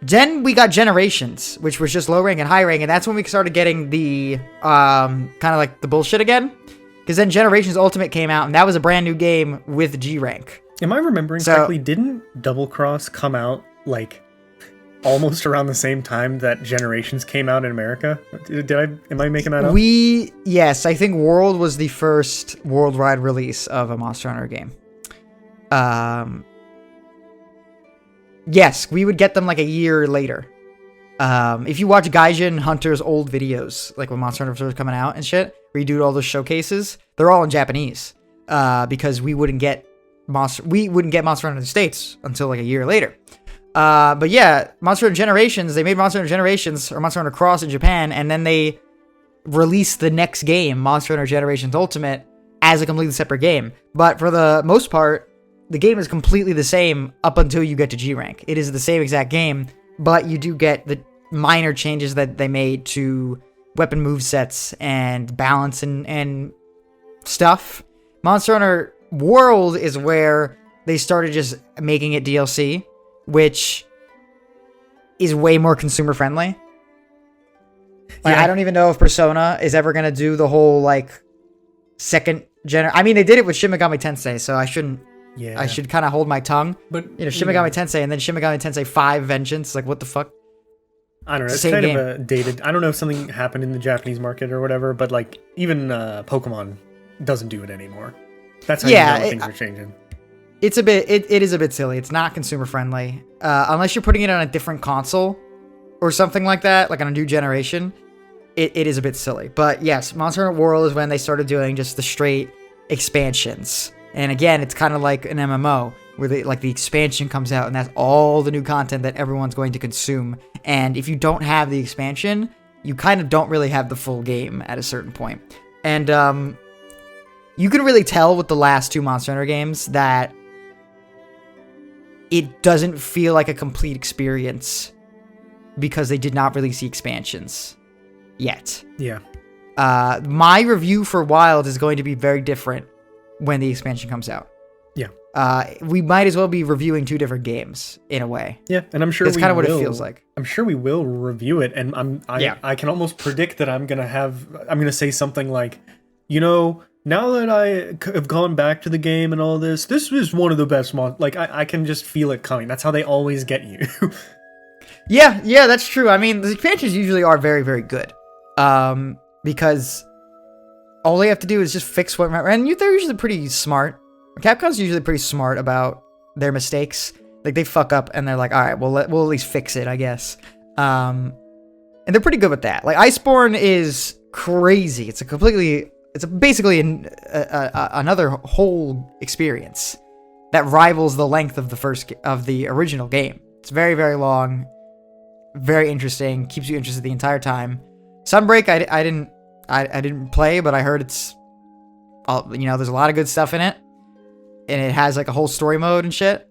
Then we got Generations, which was just low rank and high rank, and that's when we started getting the kind of like the bullshit again. Because then Generations Ultimate came out, and that was a brand new game with G rank. Am I remembering correctly? Didn't Double Cross come out like almost around the same time that Generations came out in America? Am I making that up? Yes, I think World was the first worldwide release of a Monster Hunter game. Yes, we would get them like a year later. If you watch Gaijin Hunter's old videos, like when Monster Hunter was coming out and shit, where you do all those showcases, they're all in Japanese. Because we wouldn't get Monster Hunter in the States until like a year later. But yeah, Monster Hunter Generations, they made Monster Hunter Generations or Monster Hunter Cross in Japan, and then they release the next game, Monster Hunter Generations Ultimate, as a completely separate game. But for the most part, the game is completely the same up until you get to G rank. It is the same exact game, but you do get the minor changes that they made to weapon movesets and balance and stuff. Monster Hunter World is where they started just making it DLC, which is way more consumer friendly. Like, Yeah. I don't even know if Persona is ever gonna do the whole like second gen. I mean, they did it with Shin Megami Tensei, so I shouldn't. Yeah. I should kind of hold my tongue. But Shin Megami Tensei and then Shin Megami Tensei 5 Vengeance. Like, what the fuck? I don't know. It's Same kind game. of a dated. I don't know if something happened in the Japanese market or whatever, but like even Pokemon doesn't do it anymore. That's how Yeah, you know things are changing. It's a bit. It is a bit silly. It's not consumer friendly, unless you're putting it on a different console or something like that, like on a new generation. It is a bit silly. But yes, Monster Hunter World is when they started doing just the straight expansions. And again, it's kind of like an MMO where the expansion comes out and that's all the new content that everyone's going to consume. And if you don't have the expansion, you kind of don't really have the full game at a certain point. And you can really tell with the last two Monster Hunter games that it doesn't feel like a complete experience because they did not release the expansions yet. Yeah. My review for Wild is going to be very different when the expansion comes out. Yeah. We might as well be reviewing two different games in a way. Yeah, and I'm sure That's we kind of what will. it feels like. I'm sure we will review it, and I can almost predict that I'm gonna say something like, now that I have gone back to the game and all this is one of the best like I can just feel it coming. That's how they always get you. Yeah, that's true. I mean, the expansions usually are very, very good. Because all they have to do is just fix what, and they're usually pretty smart. Capcom's usually pretty smart about their mistakes. Like, they fuck up and they're like, all right, we'll at least fix it, I guess. And they're pretty good with that. Like, Iceborne is crazy. It's basically another whole experience that rivals the length of the original game. It's very, very long, very interesting, keeps you interested the entire time. Sunbreak, I didn't play, but I heard it's, there's a lot of good stuff in it, and it has like a whole story mode and shit.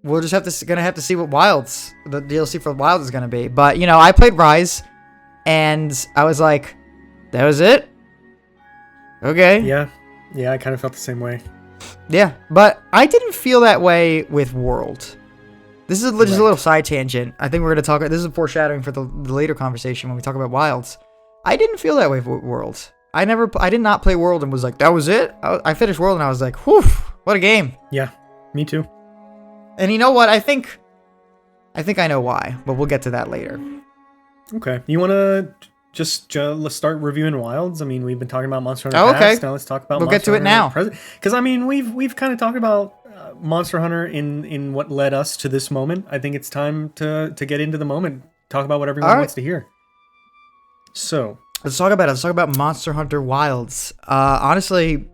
We'll just gonna have to see what the DLC for Wild is gonna be. But I played Rise, and I was like, that was it. Okay. Yeah, I kind of felt the same way. Yeah, but I didn't feel that way with World. This is just a little side tangent. I think we're gonna talk. This is a foreshadowing for the later conversation when we talk about Wilds. I didn't feel that way with World. I did not play World and was like, that was it. I finished World and I was like, whew, what a game. Yeah, me too. And you know what? I think I know why, but we'll get to that later. Okay, you want to just let's start reviewing Wilds? I mean, we've been talking about Monster Hunter past. Okay. Now let's talk about We'll Monster get to it Hunter now. present. Because I mean, we've kind of talked about Monster Hunter in what led us to this moment. I think it's time to get into the moment. Talk about what everyone wants to hear. So Let's talk about Monster Hunter Wilds. Honestly,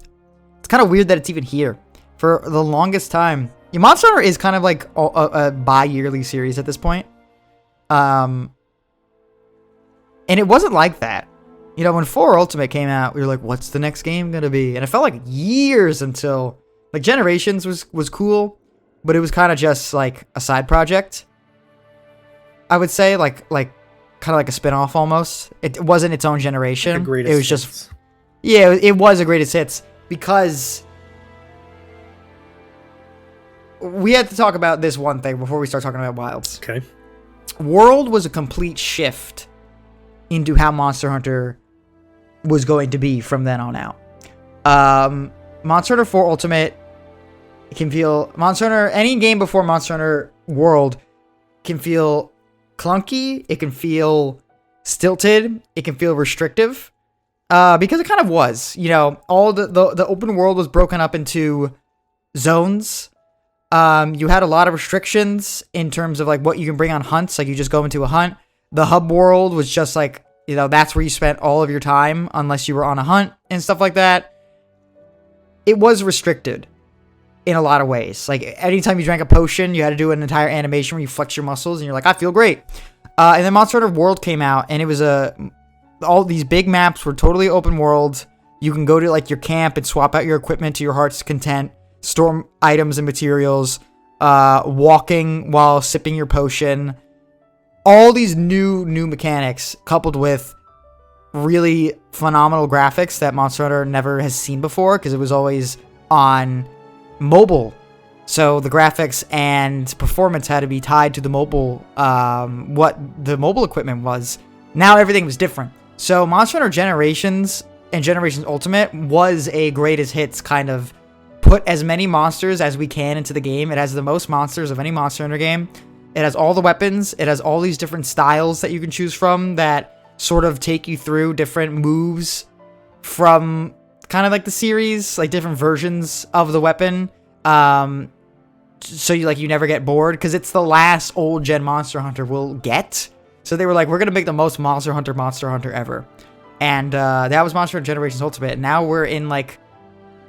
it's kind of weird that it's even here. For the longest time, Monster Hunter is kind of like a bi-yearly series at this point. And it wasn't like that. When 4 Ultimate came out, we were like, what's the next game gonna be? And it felt like years until, like, Generations was cool, but it was kind of just like a side project. I would say, like kind of like a spin-off almost. It wasn't its own generation. Like the greatest it was hits. just, yeah, it was a greatest hits because we had to talk about this one thing before we start talking about Wilds. Okay. World was a complete shift into how Monster Hunter was going to be from then on out. Monster Hunter 4 Ultimate can feel... any game before Monster Hunter World can feel clunky, it can feel stilted, it can feel restrictive, because it kind of was. All the open world was broken up into zones. You had a lot of restrictions in terms of like what you can bring on hunts. Like, you just go into a hunt. The hub world was just like, that's where you spent all of your time unless you were on a hunt and stuff like that. It was restricted in a lot of ways. Like, anytime you drank a potion, you had to do an entire animation where you flex your muscles and you're like, I feel great. And then Monster Hunter World came out, and it was a all these big maps were totally open world. You can go to like your camp and swap out your equipment to your heart's content, store items and materials, walking while sipping your potion. All these new mechanics coupled with really phenomenal graphics that Monster Hunter never has seen before because it was always on mobile. So the graphics and performance had to be tied to the mobile, what the mobile equipment was. Now everything was different. So Monster Hunter Generations and Generations Ultimate was a greatest hits kind of put as many monsters as we can into the game. It has the most monsters of any Monster Hunter game. It has all the weapons. It has all these different styles that you can choose from that sort of take you through different moves from kind of like the series, like different versions of the weapon. So you never get bored because it's the last old gen Monster Hunter we'll get. So they were like, we're gonna make the most Monster Hunter ever, and that was Monster Hunter Generations Ultimate. And now we're in like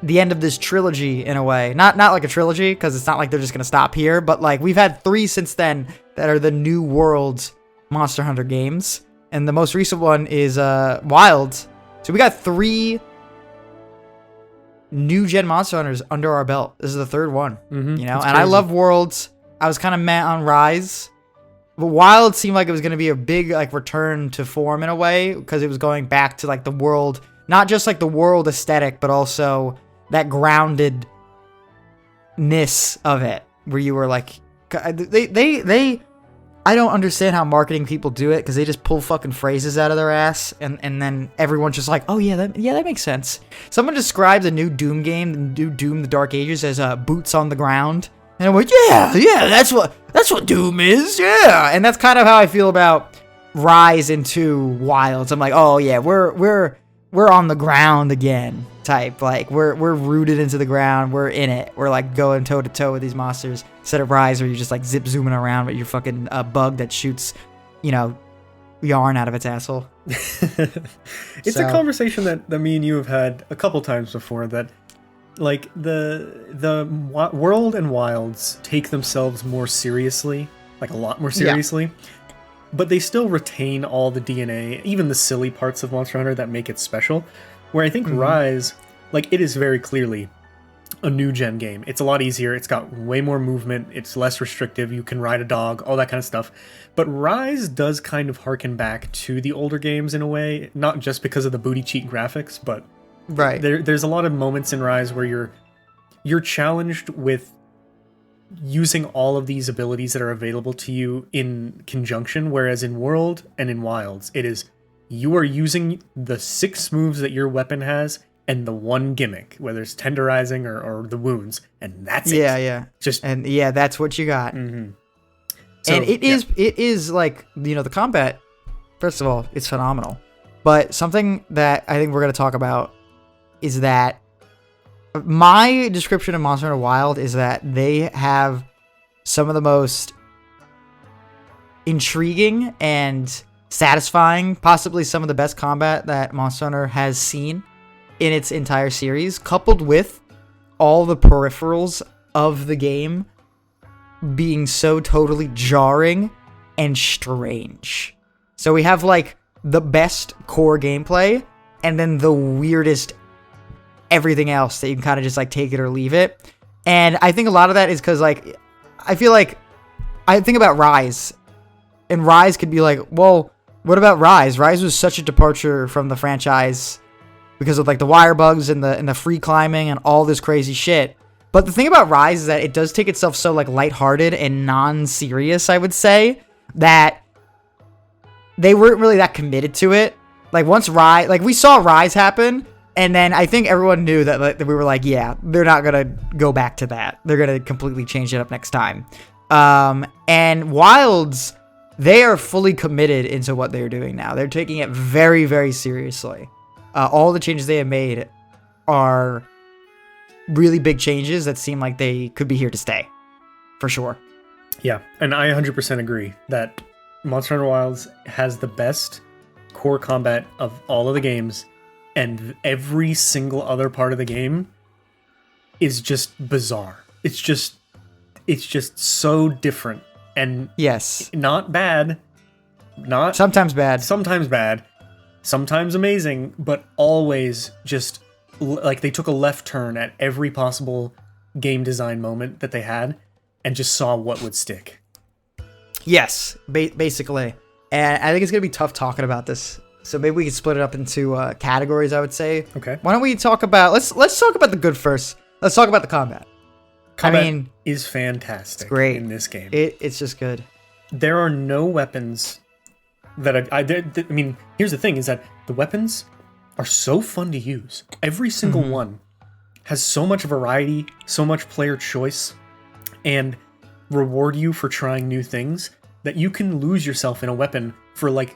the end of this trilogy in a way, not like a trilogy because it's not like they're just gonna stop here, but like we've had 3 since then that are the New World Monster Hunter games, and the most recent one is Wilds. So we got 3 new gen Monster Hunters under our belt. This is the 3rd one, you know. And I love Worlds. I was kind of meh on Rise, but Wild seemed like it was going to be a big like return to form in a way because it was going back to like the world, not just like the world aesthetic, but also that groundedness of it, where you were like, they. I don't understand how marketing people do it because they just pull fucking phrases out of their ass and then everyone's just like, oh yeah, that makes sense. Someone describes a new Doom game, the new Doom: The Dark Ages, as boots on the ground, and I'm like, yeah, that's what Doom is, yeah. And that's kind of how I feel about Rise into Wilds. I'm like, oh yeah, we're on the ground again, type. Like we're rooted into the ground. We're in it. We're like going toe to toe with these monsters. Instead of Rise, where you're just like zip zooming around with your fucking bug that shoots, yarn out of its asshole. It's a conversation that me and you have had a couple times before. That like the world and Wilds take themselves more seriously, like a lot more seriously. Yeah. But they still retain all the DNA, even the silly parts of Monster Hunter that make it special. Where I think Rise, like, it is very clearly a new gen game. It's a lot easier. It's got way more movement. It's less restrictive. You can ride a dog, all that kind of stuff. But Rise does kind of harken back to the older games in a way, not just because of the booty cheat graphics, but right. There's a lot of moments in Rise where you're challenged with using all of these abilities that are available to you in conjunction, whereas in World and in Wilds, it is you are using the 6 moves that your weapon has and the 1 gimmick, whether it's tenderizing or the wounds, and that's it. Yeah. That's what you got. Mm-hmm. So, and it is like, the combat, first of all, it's phenomenal. But something that I think we're going to talk about is that my description of Monster Hunter Wild is that they have some of the most intriguing and satisfying, possibly some of the best combat that Monster Hunter has seen in its entire series, coupled with all the peripherals of the game being so totally jarring and strange. So we have like the best core gameplay and then the weirdest everything else that you can kind of just like take it or leave it. And I think a lot of that is because like I feel like I think about Rise, and Rise could be like, well, what about Rise? Rise was such a departure from the franchise because of like the wire bugs and the free climbing and all this crazy shit. But the thing about Rise is that it does take itself so like lighthearted and non-serious, I would say, that they weren't really that committed to it. Like once Rise, like we saw Rise happen, and then I think everyone knew that we were like, yeah, they're not going to go back to that. They're going to completely change it up next time. And Wilds, they are fully committed into what they're doing now. They're taking it very, very seriously. All the changes they have made are really big changes that seem like they could be here to stay, for sure. Yeah, and I 100% agree that Monster Hunter Wilds has the best core combat of all of the games, and every single other part of the game is just bizarre. It's just so different, and yes, not bad, not sometimes bad, sometimes amazing, but always just like they took a left turn at every possible game design moment that they had and just saw what would stick. Yes, basically. And I think it's going to be tough talking about this. So maybe we can split it up into categories, I would say. Okay. Why don't we talk about... Let's talk about the good first. Let's talk about the combat. Combat is fantastic. It's great in this game. It's just good. There are no weapons that I mean, here's the thing, is that the weapons are so fun to use. Every single one has so much variety, so much player choice, and reward you for trying new things that you can lose yourself in a weapon for like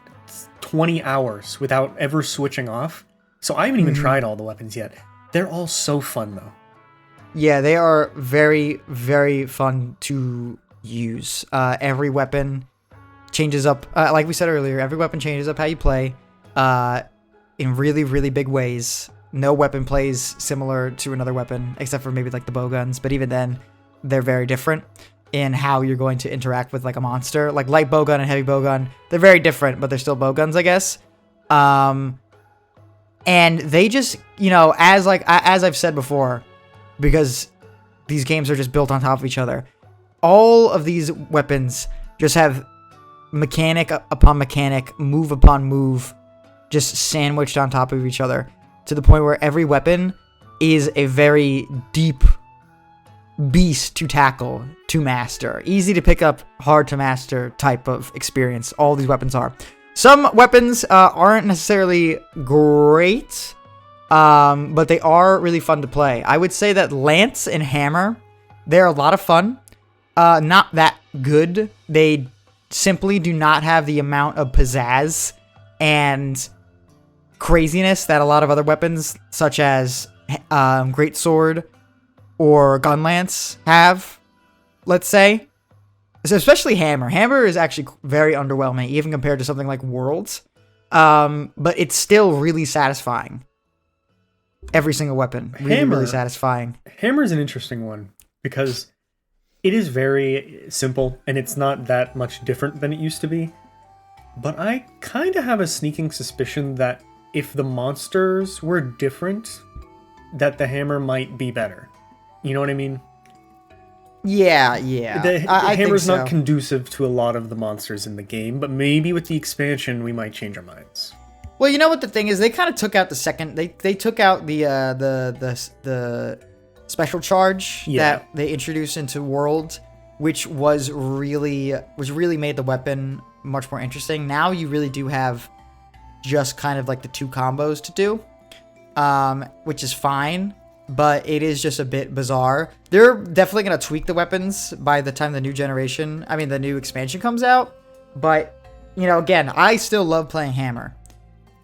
20 hours without ever switching off. So I haven't even tried all the weapons yet. They're all so fun though. Yeah, they are very, very fun to use. Every weapon changes up, like we said earlier, every weapon changes up how you play in really, really big ways. No weapon plays similar to another weapon, except for maybe like the bow guns, but even then, they're very different in how you're going to interact with like a monster. Like light bowgun and heavy bowgun, they're very different, but they're still bowguns, I guess. And they just, you know, as I've said before, because these games are just built on top of each other, all of these weapons just have mechanic upon mechanic, move upon move, just sandwiched on top of each other, to the point where every weapon is a very deep beast to tackle, to master. Easy to pick up, hard to master type of experience. All these weapons are. Some weapons aren't necessarily great, but they are really fun to play. I would say that Lance and Hammer, they're a lot of fun. Not that good. They simply do not have the amount of pizzazz and craziness that a lot of other weapons, such as Greatsword or Gunlance, have, let's say. So especially Hammer. Hammer is actually very underwhelming, even compared to something like Worlds. But it's still really satisfying. Every single weapon. Really, really satisfying. Hammer's an interesting one, because it is very simple, and it's not that much different than it used to be. But I kind of have a sneaking suspicion that if the monsters were different, that the hammer might be better. You know what I mean? Yeah. The hammer's think so. not conducive to a lot of the monsters in the game, but maybe with the expansion we might change our minds. Well, you know what the thing is? They kind of took out the second. They took out the special charge that they introduced into World, which was really made the weapon much more interesting. Now you really do have just kind of like the two combos to do, which is fine, but it is just a bit bizarre. They're definitely going to tweak the weapons by the time the new expansion comes out. But, you know, again, I still love playing Hammer.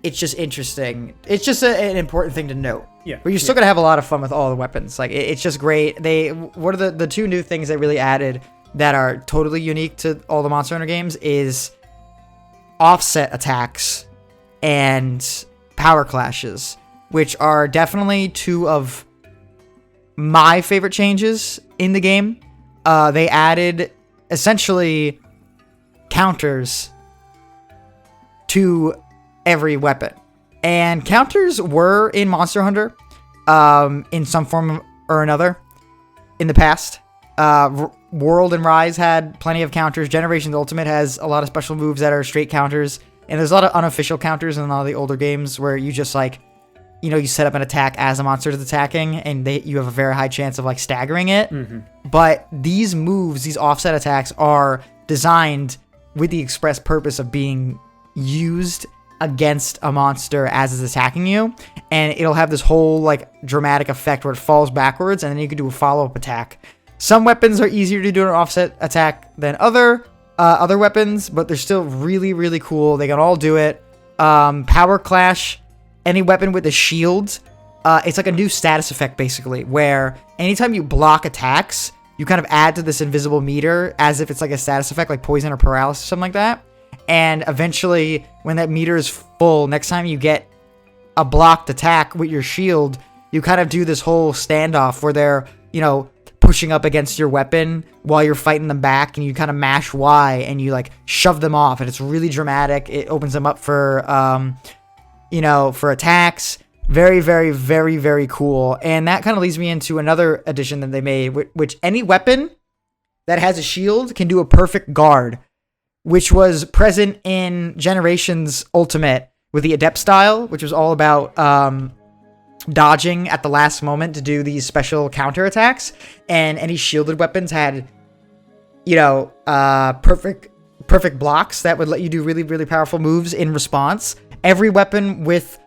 It's just interesting. It's just an important thing to note. Yeah. But you're still going to have a lot of fun with all the weapons. Like, it's just great. What are the two new things they really added that are totally unique to all the Monster Hunter games is offset attacks and power clashes, which are definitely two of my favorite changes in the game. They added essentially counters to every weapon, and counters were in Monster Hunter in some form or another in the past. World and Rise had plenty of counters. Generations Ultimate has a lot of special moves that are straight counters, and there's a lot of unofficial counters in a lot of the older games where you just like, you know, you set up an attack as a monster is attacking, and you have a very high chance of like staggering it. But these moves, these offset attacks, are designed with the express purpose of being used against a monster as it's attacking you, and it'll have this whole like dramatic effect where it falls backwards, and then you can do a follow-up attack. Some weapons are easier to do an offset attack than other weapons, but they're still really, really cool. They can all do it. Power Clash, any weapon with a shield, it's like a new status effect basically, where anytime you block attacks, you kind of add to this invisible meter as if it's like a status effect, like poison or paralysis or something like that. And eventually, when that meter is full, next time you get a blocked attack with your shield, you kind of do this whole standoff where they're, you know, pushing up against your weapon while you're fighting them back, and you kind of mash Y and you like shove them off, and it's really dramatic. It opens them up for for attacks. Very, very, very, very cool. And that kind of leads me into another addition that they made, which any weapon that has a shield can do a perfect guard, which was present in Generations Ultimate with the Adept style, which was all about dodging at the last moment to do these special counterattacks. And any shielded weapons had, perfect blocks that would let you do really, really powerful moves in response. Every weapon with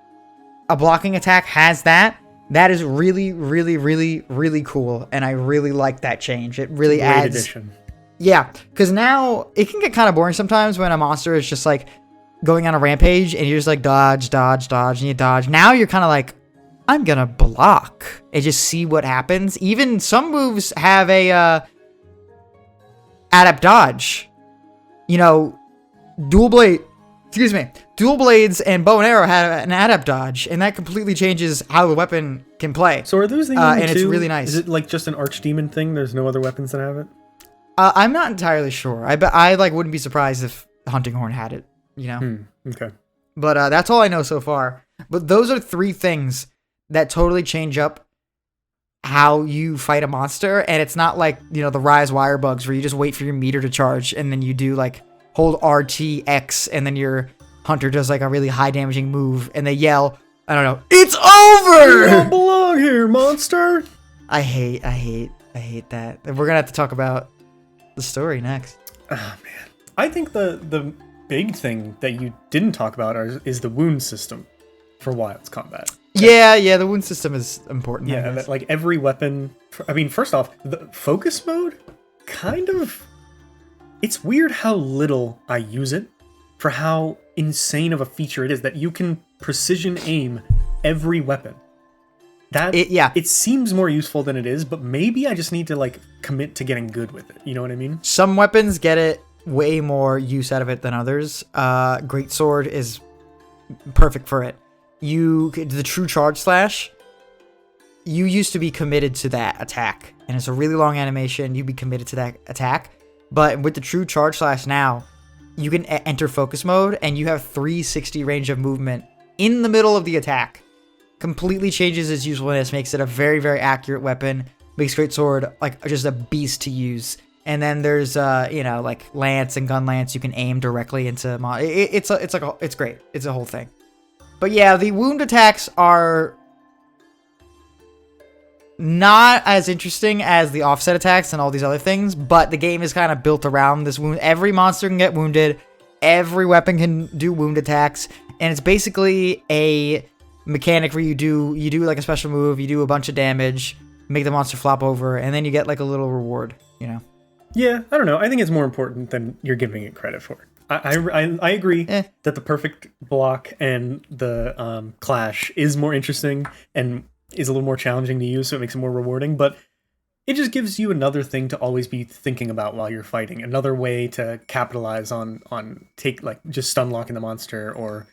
a blocking attack has that. That is really, really, really, really cool, and I really like that change. It really Great adds... addition. Yeah, because now it can get kind of boring sometimes when a monster is just, like, going on a rampage, and you're just, like, dodge, dodge, dodge, and you dodge. Now you're kind of like, I'm gonna block, and just see what happens. Even some moves have a, adept dodge. Dual blades and bow and arrow have an adept dodge, and that completely changes how the weapon can play. So are those the only and two? It's really nice. Is it like just an archdemon thing? There's no other weapons that have it? I'm not entirely sure. I wouldn't be surprised if Hunting Horn had it. Okay. But that's all I know so far. But those are 3 things that totally change up how you fight a monster, and it's not like the Rise Wire bugs where you just wait for your meter to charge and then you do like hold RTX and then your hunter does like a really high damaging move and they yell, I don't know, it's over! You don't belong here, monster! I hate that. And we're gonna have to talk about the story next. Oh man. I think the big thing that you didn't talk about is the wound system for Wilds combat. Yeah, the wound system is important. Yeah, that, like every weapon. I mean, first off, the focus mode, kind of. It's weird how little I use it for how insane of a feature it is that you can precision aim every weapon. It seems more useful than it is, but maybe I just need to like commit to getting good with it. You know what I mean? Some weapons get it way more use out of it than others. Greatsword is perfect for it. The true charge slash, you used to be committed to that attack, and it's a really long animation. You'd be committed to that attack, but with the true charge slash now, you can enter focus mode, and you have 360 range of movement in the middle of the attack. Completely changes its usefulness, makes it a very, very accurate weapon, makes Greatsword like just a beast to use. And then there's like lance and gun lance you can aim directly into. It's great. It's a whole thing. But yeah, the wound attacks are not as interesting as the offset attacks and all these other things, but the game is kind of built around this wound. Every monster can get wounded. Every weapon can do wound attacks. And it's basically a mechanic where you do like a special move, you do a bunch of damage, make the monster flop over, and then you get like a little reward, Yeah, I don't know. I think it's more important than you're giving it credit for. I agree that the perfect block and the clash is more interesting and is a little more challenging to use, so it makes it more rewarding, but it just gives you another thing to always be thinking about while you're fighting, another way to capitalize on just stun locking the monster, or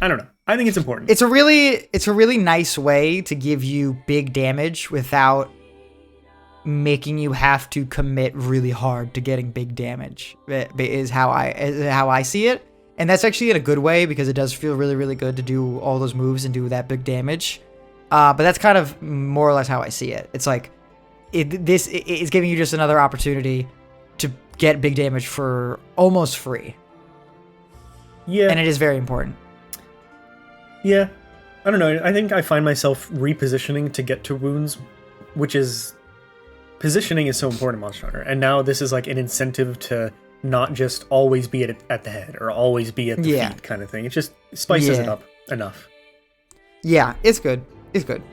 I don't know. I think it's important. It's a really nice way to give you big damage without making you have to commit really hard to getting big damage. Is how I see it, and that's actually in a good way because it does feel really, really good to do all those moves and do that big damage. But that's kind of more or less how I see it. It's like this is giving you just another opportunity to get big damage for almost free. Yeah, and it is very important. Yeah, I don't know. I think I find myself repositioning to get to wounds, which is... Positioning is so important in Monster Hunter, and now this is like an incentive to not just always be at the head or always be at the feet kind of thing. It just spices it up enough. Yeah, it's good. It's good.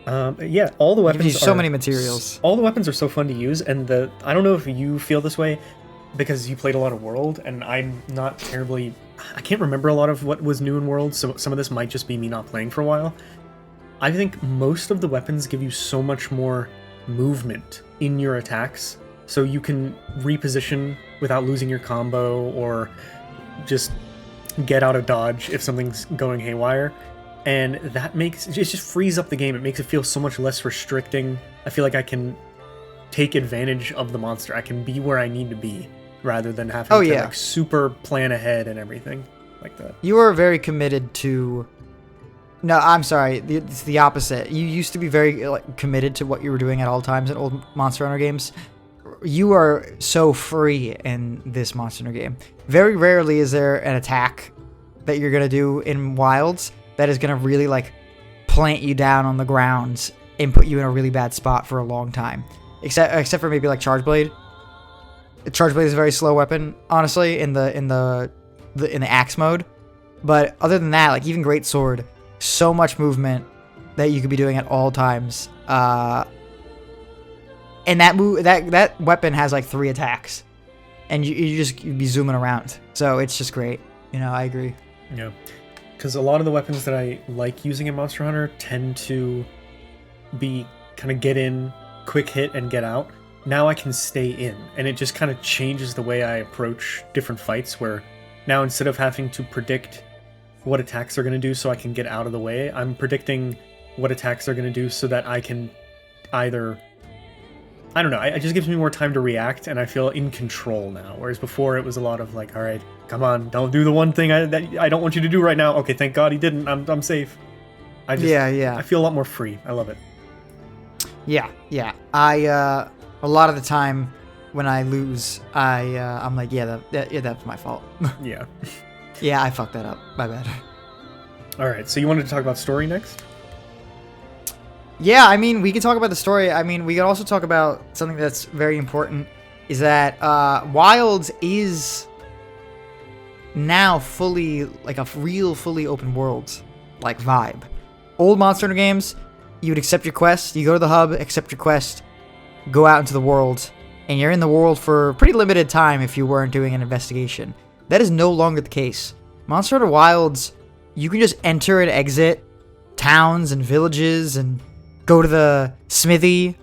Yeah, all the weapons use so many materials. All the weapons are so fun to use, and I don't know if you feel this way because you played a lot of World, and I'm not terribly... I can't remember a lot of what was new in World, so some of this might just be me not playing for a while. I think most of the weapons give you so much more movement in your attacks, so you can reposition without losing your combo or just get out of dodge if something's going haywire, and that it just frees up the game. It makes it feel so much less restricting. I feel like I can take advantage of the monster. I can be where I need to be rather than having to like super plan ahead and everything like that. You are very committed to No, I'm sorry. It's the opposite. You used to be very like, committed to what you were doing at all times in old Monster Hunter games. You are so free in this Monster Hunter game. Very rarely is there an attack that you're gonna do in Wilds that is gonna really like plant you down on the ground and put you in a really bad spot for a long time. Except for maybe like Charge Blade. Charge Blade is a very slow weapon, honestly, in the axe mode. But other than that, like even Great Sword, so much movement that you could be doing at all times. And that weapon has like 3 attacks, and you'd be zooming around. So it's just great. You know, I agree. Yeah, because a lot of the weapons that I like using in Monster Hunter tend to be kind of get in, quick hit, and get out. Now I can stay in, and it just kind of changes the way I approach different fights, where now instead of having to predict what attacks they're going to do so I can get out of the way, I'm predicting what attacks they're going to do so that I can either... I don't know, it just gives me more time to react, and I feel in control now. Whereas before it was a lot of like, all right, come on, don't do the one thing that I don't want you to do right now. Okay, thank God he didn't. I'm safe. Yeah. I feel a lot more free. I love it. Yeah. A lot of the time when I lose, I'm like, that's my fault. Yeah. Yeah, I fucked that up. My bad. All right, so you wanted to talk about story next? Yeah, I mean, we can talk about the story. I mean, we can also talk about something that's very important, is that Wilds is now fully, like a real fully open world, like vibe. Old Monster Hunter games, you would accept your quest, you go to the hub, accept your quest, go out into the world, and you're in the world for a pretty limited time if you weren't doing an investigation. That is no longer the case. Monster Hunter Wilds, you can just enter and exit towns and villages and go to the smithy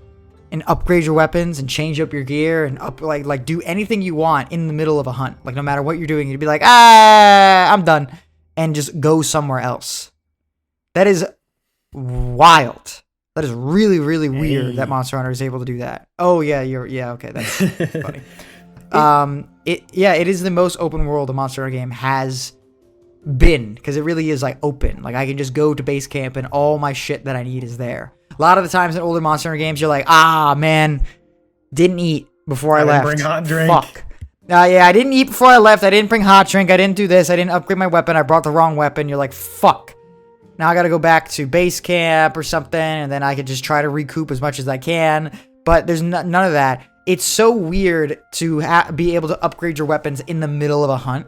and upgrade your weapons and change up your gear and like do anything you want in the middle of a hunt. Like no matter what you're doing, you'd be like, I'm done, and just go somewhere else. That is wild. That is really, really weird that Monster Hunter is able to do that. Oh yeah, okay, that's funny. It is the most open world a Monster Hunter game has been, because it really is like open. Like I can just go to base camp and all my shit that I need is there. A lot of the times in older Monster Hunter games, you're like, man, didn't eat before I left. Bring hot drink. Fuck. I didn't eat before I left. I didn't bring hot drink. I didn't do this. I didn't upgrade my weapon. I brought the wrong weapon. You're like, fuck. Now I gotta go back to base camp or something, and then I could just try to recoup as much as I can. But there's none of that. It's so weird to be able to upgrade your weapons in the middle of a hunt.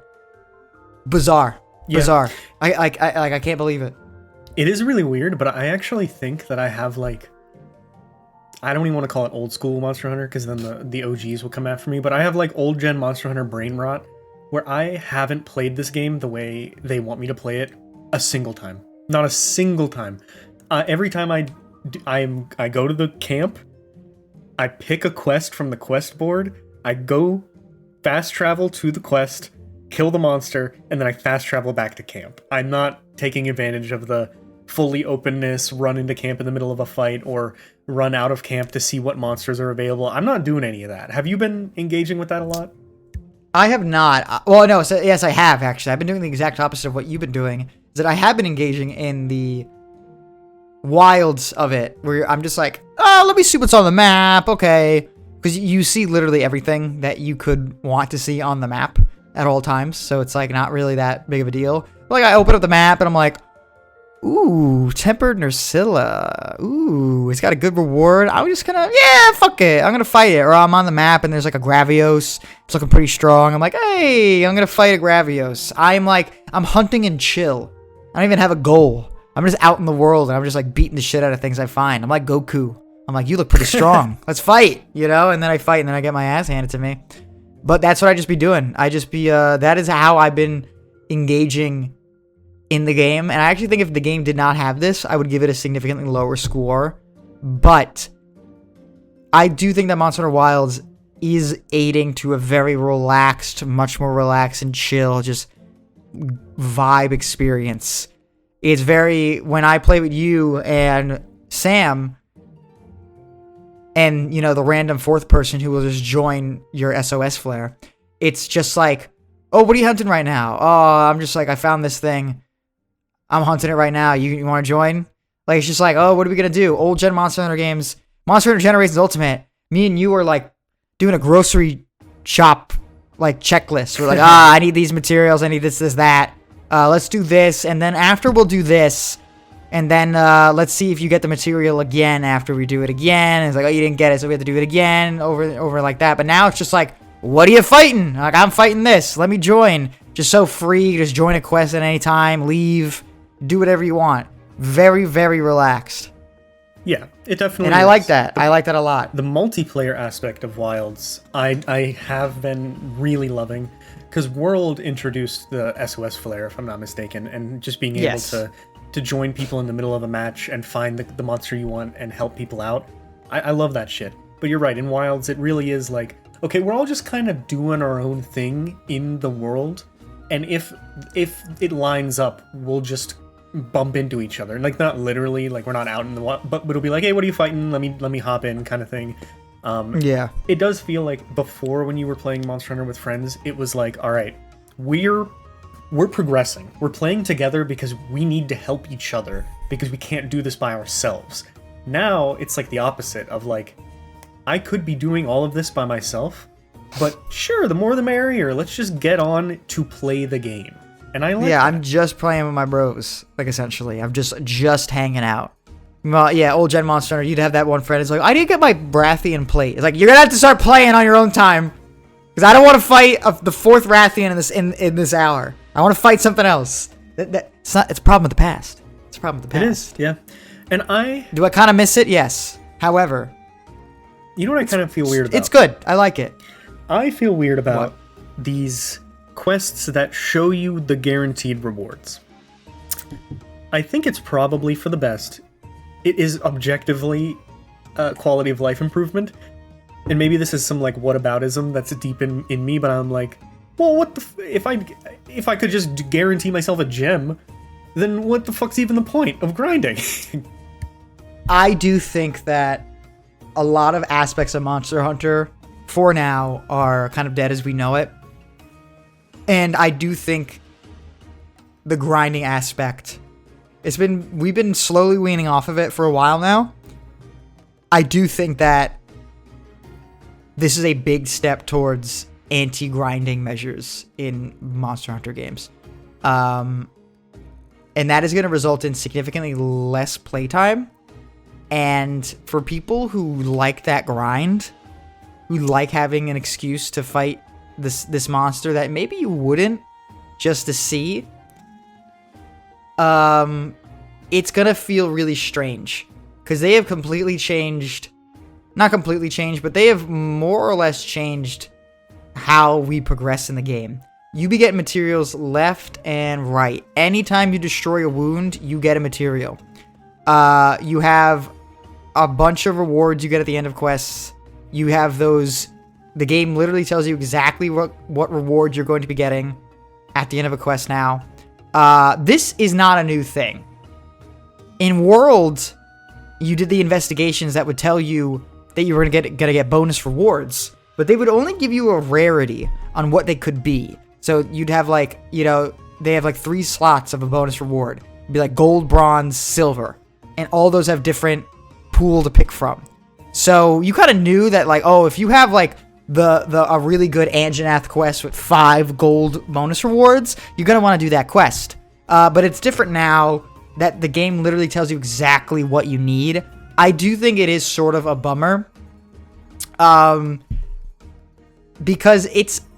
Bizarre. Yeah. Bizarre. I can't believe it. It is really weird, but I actually think that I have like... I don't even want to call it old school Monster Hunter, because then the OGs will come after me, but I have like old gen Monster Hunter brain rot, where I haven't played this game the way they want me to play it a single time. Not a single time. Every time I go to the camp, I pick a quest from the quest board, I go fast travel to the quest, kill the monster, and then I fast travel back to camp. I'm not taking advantage of the fully openness, run into camp in the middle of a fight, or run out of camp to see what monsters are available. I'm not doing any of that. Have you been engaging with that a lot? I have not. Well, no, so yes, I have, actually. I've been doing the exact opposite of what you've been doing, is that I have been engaging in the wilds of it, where I'm just like, let me see what's on the map, okay. Because you see literally everything that you could want to see on the map at all times, so it's like not really that big of a deal. Like I open up the map and I'm like, ooh, tempered Nursilla. Ooh, it's got a good reward. I'm just gonna, fuck it. I'm gonna fight it. Or I'm on the map and there's like a Gravios. It's looking pretty strong. I'm like, hey, I'm gonna fight a Gravios. I'm hunting and chill. I don't even have a goal. I'm just out in the world and I'm just like beating the shit out of things I find. I'm like Goku. I'm like, you look pretty strong. Let's fight, And then I fight and then I get my ass handed to me. But that's what I just be doing. That is how I've been engaging in the game. And I actually think if the game did not have this, I would give it a significantly lower score. But I do think that Monster Hunter Wilds is aiding to a very relaxed, much more relaxed and chill, just vibe experience. It's very, when I play with you and Sam, and, the random fourth person who will just join your SOS flare, it's just like, oh, what are you hunting right now? Oh, I'm just like, I found this thing. I'm hunting it right now. You want to join? Like, it's just like, oh, what are we going to do? Old gen Monster Hunter games. Monster Hunter Generations Ultimate. Me and you are like doing a grocery shop like checklist. We're like, I need these materials. I need this, that. Let's do this. And then after we'll do this. And then let's see if you get the material again after we do it again. And it's like, oh, you didn't get it, so we have to do it again over like that. But now it's just like, what are you fighting? Like, I'm fighting this. Let me join. Just so free. Just join a quest at any time. Leave. Do whatever you want. Very, very relaxed. Yeah, it definitely And I like that. I like that a lot. The multiplayer aspect of Wilds, I have been really loving. Because World introduced the SOS flare, if I'm not mistaken. And just being able to join people in the middle of a match and find the monster you want and help people out. I love that shit. But you're right, in Wilds, it really is like, okay, we're all just kind of doing our own thing in the world. And if it lines up, we'll just bump into each other. Like, not literally, like we're not out in the wild, but it'll be like, hey, what are you fighting? Let me hop in, kind of thing. Yeah. It does feel like before, when you were playing Monster Hunter with friends, it was like, all right, we're progressing. We're playing together because we need to help each other because we can't do this by ourselves. Now it's like the opposite of like, I could be doing all of this by myself, but sure, the more the merrier. Let's just get on to play the game. And I like that. I'm just playing with my bros, like, essentially. I'm just hanging out. Well, yeah, old gen Monster Hunter, you'd have that one friend. It's like, I need to get my Rathian plate. It's like, you're gonna have to start playing on your own time, because I don't want to fight the fourth Rathian in this hour. I want to fight something else. It's a problem of the past. It's a problem of the past. It is, yeah. And do I kind of miss it? Yes. However, you know what I kind of feel weird about? It's good. I like it. I feel weird about these quests that show you the guaranteed rewards. I think it's probably for the best. It is objectively a quality of life improvement. And maybe this is some like whataboutism that's deep in me, but I'm like, well, what the if I could just guarantee myself a gem, then what the fuck's even the point of grinding? I do think that a lot of aspects of Monster Hunter for now are kind of dead as we know it. And I do think the grinding aspect, we've been slowly weaning off of it for a while now. I do think that this is a big step towards anti-grinding measures in Monster Hunter games. And that is going to result in significantly less playtime. And for people who like that grind, who like having an excuse to fight this monster that maybe you wouldn't just to see, it's gonna feel really strange because they have completely changed, not completely changed, but they have more or less changed how we progress in the game. You be getting materials left and right. Anytime you destroy a wound, you get a material. You have a bunch of rewards you get at the end of quests. You have those. The game literally tells you exactly what rewards you're going to be getting at the end of a quest now. This is not a new thing. In World, you did the investigations that would tell you that you were gonna get bonus rewards, but they would only give you a rarity on what they could be. So you'd have like, they have like 3 slots of a bonus reward. It'd be like gold, bronze, silver, and all those have different pool to pick from. So you kind of knew that, like, oh, if you have like a really good Anjanath quest with 5 gold bonus rewards, you're gonna want to do that quest. But it's different now that the game literally tells you exactly what you need. I do think it is sort of a bummer, because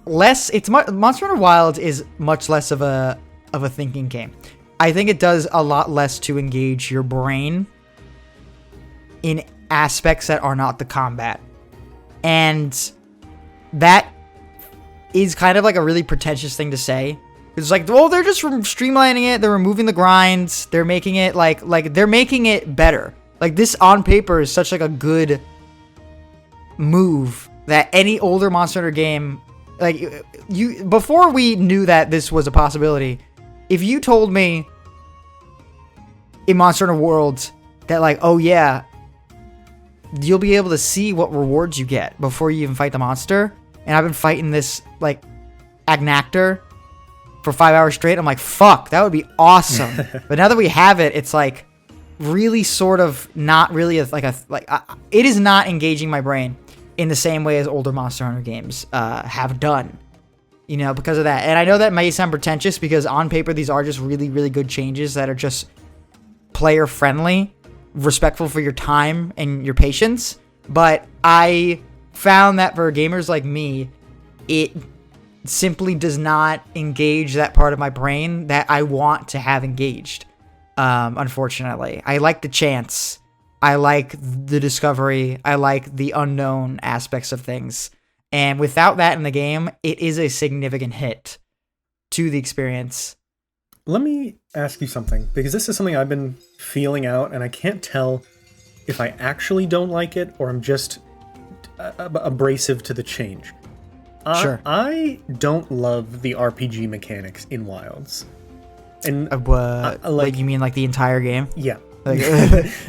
Monster Hunter Wilds is much less of a thinking game. I think it does a lot less to engage your brain in aspects that are not the combat. And that is kind of like a really pretentious thing to say. It's like, well, they're just streamlining it. They're removing the grinds. They're making it like they're making it better. Like, this on paper is such like a good move that any older Monster Hunter game, like, before we knew that this was a possibility, if you told me in Monster Hunter World that, like, oh yeah, you'll be able to see what rewards you get before you even fight the monster, and I've been fighting this like Agnactor for 5 hours straight. I'm like, fuck, that would be awesome. But now that we have it, it's like really sort of not really it is not engaging my brain in the same way as older Monster Hunter games have done, you know, because of that. And I know that may sound pretentious because on paper these are just really, really good changes that are just player friendly, respectful for your time and your patience. But I found that for gamers like me, it simply does not engage that part of my brain that I want to have engaged. Unfortunately, I like the chance. I like the discovery. I like the unknown aspects of things. And without that in the game, it is a significant hit to the experience. Let me ask you something, because this is something I've been feeling out, and I can't tell if I actually don't like it or I'm just abrasive to the change. Sure. I don't love the RPG mechanics in Wilds. And like you mean like the entire game? Yeah. Like,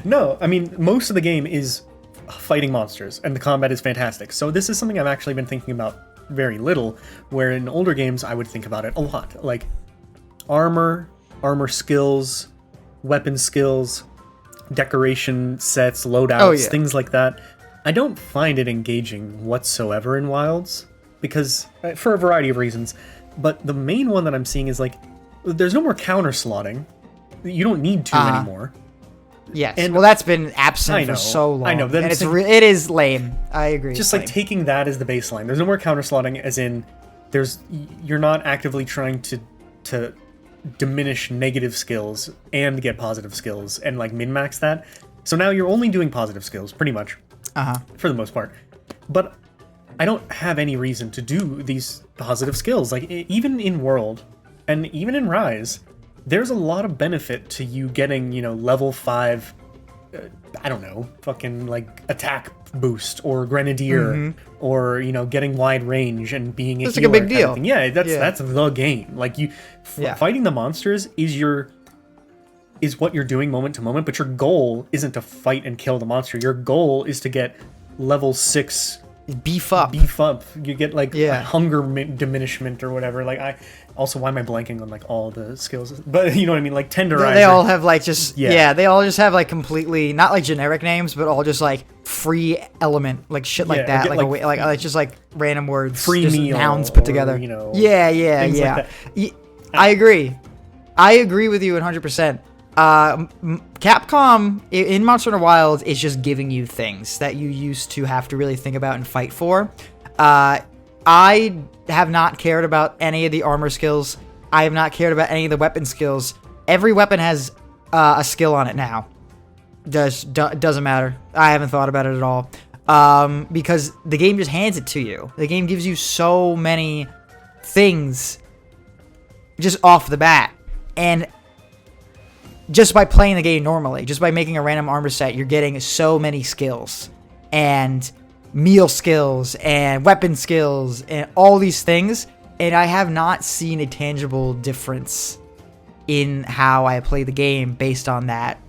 no, I mean, most of the game is fighting monsters, and the combat is fantastic. So this is something I've actually been thinking about very little, where in older games I would think about it a lot. Like armor skills, weapon skills, decoration sets, loadouts, things like that. I don't find it engaging whatsoever in Wilds, because for a variety of reasons. But the main one that I'm seeing is like, there's no more counter slotting. You don't need to anymore. Yes. And well, that's been absent for so long. I know. And it is lame. I agree. Just like taking that as the baseline. There's no more counter slotting, as in you're not actively trying to diminish negative skills and get positive skills and like min-max that. So now you're only doing positive skills, pretty much. For the most part. But I don't have any reason to do these positive skills. Like even in World and even in Rise, there's a lot of benefit to you getting, you know, level 5, I don't know, fucking like attack boost or grenadier, or, you know, getting wide range and being that's like a big deal. Yeah, that's the game. Like fighting the monsters is what you're doing moment to moment, but your goal isn't to fight and kill the monster. Your goal is to get level 6 beef up. You get like hunger diminishment or whatever. Like why am I blanking on like all the skills? But you know what I mean, like tenderizer. They all have like just they all just have like completely not like generic names, but all just like free element, like shit like that, like just like random words, free just meal, nouns put together. You know, Like I agree with you 100%. Capcom in Monster Hunter Wilds is just giving you things that you used to have to really think about and fight for. I have not cared about any of the armor skills. I have not cared about any of the weapon skills. Every weapon has a skill on it now. Doesn't matter. I haven't thought about it at all. Because the game just hands it to you. The game gives you so many things just off the bat. And just by playing the game normally, just by making a random armor set, you're getting so many skills and meal skills and weapon skills and all these things. And I have not seen a tangible difference in how I play the game based on that.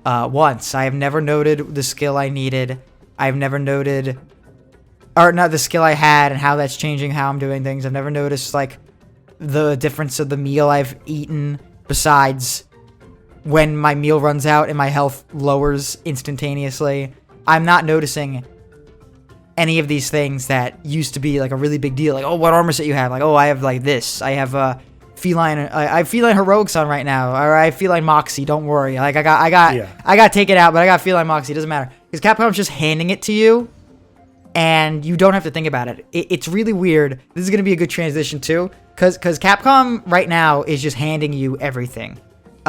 Once I have never noted the skill I needed. I've never noted, or not the skill I had and how that's changing how I'm doing things. I've never noticed like the difference of the meal I've eaten besides when my meal runs out and my health lowers instantaneously. I'm not noticing any of these things that used to be like a really big deal. Like, oh, what armor set you have? Like, oh, I have like this. I have feline. I have feline heroics on right now, or I have feline moxie. Don't worry. Like I got taken out, but I got feline moxie. It doesn't matter because Capcom's just handing it to you, and you don't have to think about it. It's really weird. This is gonna be a good transition too, because Capcom right now is just handing you everything.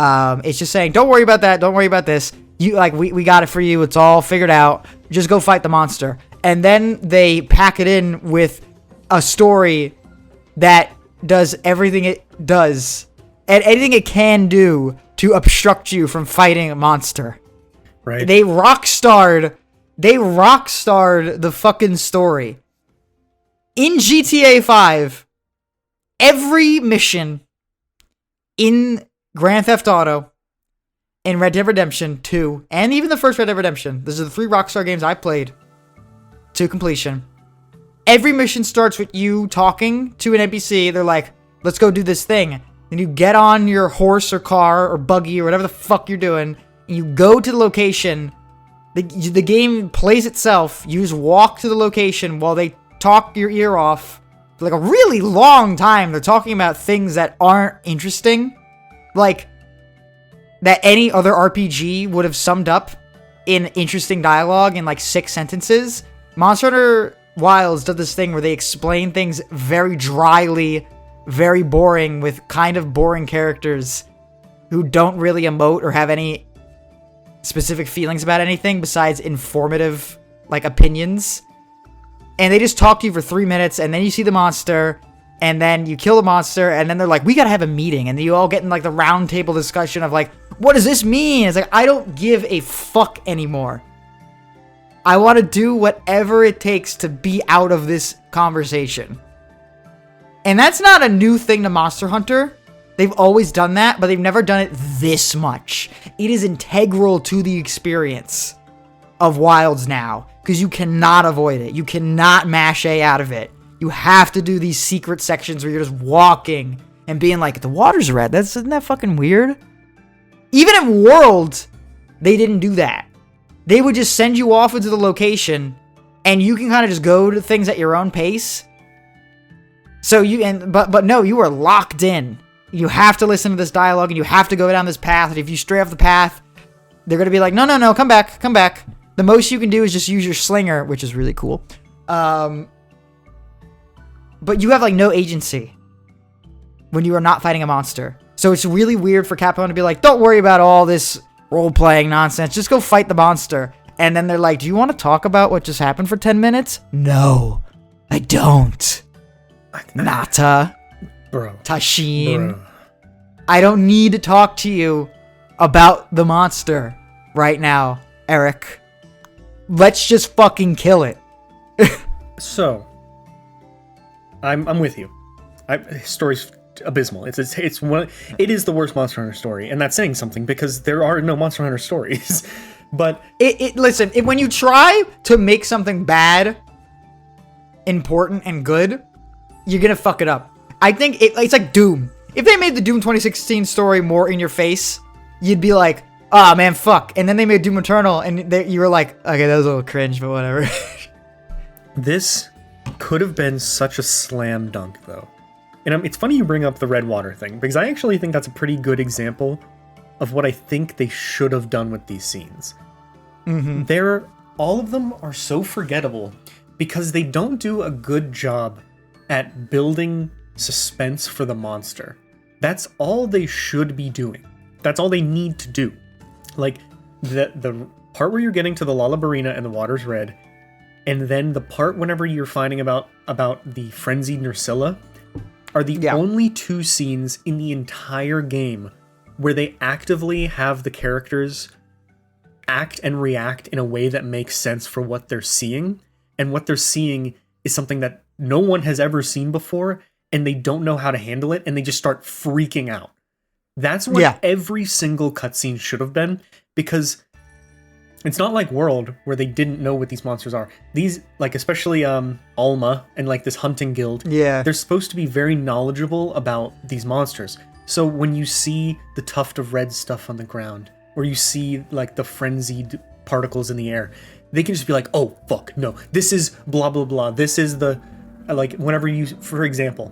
It's just saying, don't worry about that. Don't worry about this. You like we got it for you. It's all figured out. Just go fight the monster. And then they pack it in with a story that does everything it does and anything it can do to obstruct you from fighting a monster. Right. They rock starred the fucking story. In GTA 5, every mission in Grand Theft Auto, in Red Dead Redemption 2, and even the first Red Dead Redemption, those are the 3 Rockstar games I played to completion. Every mission starts with you talking to an NPC. They're like, let's go do this thing. Then you get on your horse or car or buggy or whatever the fuck you're doing, and you go to the location. The game plays itself. You just walk to the location while they talk your ear off for like a really long time. They're talking about things that aren't interesting, like that any other RPG would have summed up in interesting dialogue in like 6 sentences. Monster Hunter Wilds does this thing where they explain things very dryly, very boring, with kind of boring characters who don't really emote or have any specific feelings about anything besides informative, like, opinions. And they just talk to you for 3 minutes, and then you see the monster, and then you kill the monster, and then they're like, we gotta have a meeting. And then you all get in, like, the round table discussion of, like, what does this mean? It's like, I don't give a fuck anymore. I want to do whatever it takes to be out of this conversation. And that's not a new thing to Monster Hunter. They've always done that, but they've never done it this much. It is integral to the experience of Wilds now, because you cannot avoid it. You cannot mash A out of it. You have to do these secret sections where you're just walking and being like, the water's red. Isn't that fucking weird? Even in World, they didn't do that. They would just send you off into the location, and you can kind of just go to things at your own pace. So but no, you are locked in. You have to listen to this dialogue, and you have to go down this path. And if you stray off the path, they're gonna be like, no, come back. The most you can do is just use your slinger, which is really cool. But you have like no agency when you are not fighting a monster. So it's really weird for Capcom to be like, don't worry about all this role-playing nonsense. Just go fight the monster. And then they're like, do you want to talk about what just happened for 10 minutes? No, I don't. Nata. Bro. Tashin. Bro. I don't need to talk to you about the monster right now, Eric. Let's just fucking kill it. So, I'm with you. Story's abysmal. It's one. It is the worst Monster Hunter story, and that's saying something because there are no Monster Hunter stories. But listen, when you try to make something bad important and good, you're gonna fuck it up. I think it's like Doom. If they made the Doom 2016 story more in your face, you'd be like, oh man, fuck. And then they made Doom Eternal, and you were like, okay, that was a little cringe, but whatever. This could have been such a slam dunk, though. And it's funny you bring up the red water thing, because I actually think that's a pretty good example of what I think they should have done with these scenes. Mm-hmm. All of them are so forgettable because they don't do a good job at building suspense for the monster. That's all they should be doing. That's all they need to do. Like, the part where you're getting to the Lullabarina and the water's red, and then the part whenever you're finding about the frenzied Nursilla, are the only 2 scenes in the entire game where they actively have the characters act and react in a way that makes sense for what they're seeing. And what they're seeing is something that no one has ever seen before, and they don't know how to handle it, and they just start freaking out. That's what every single cutscene should have been, because it's not like World, where they didn't know what these monsters are. These, like, especially Alma and, like, this hunting guild, they're supposed to be very knowledgeable about these monsters. So when you see the tuft of red stuff on the ground, or you see, like, the frenzied particles in the air, they can just be like, oh, fuck, no, this is blah, blah, blah. This is the, like, whenever you, for example,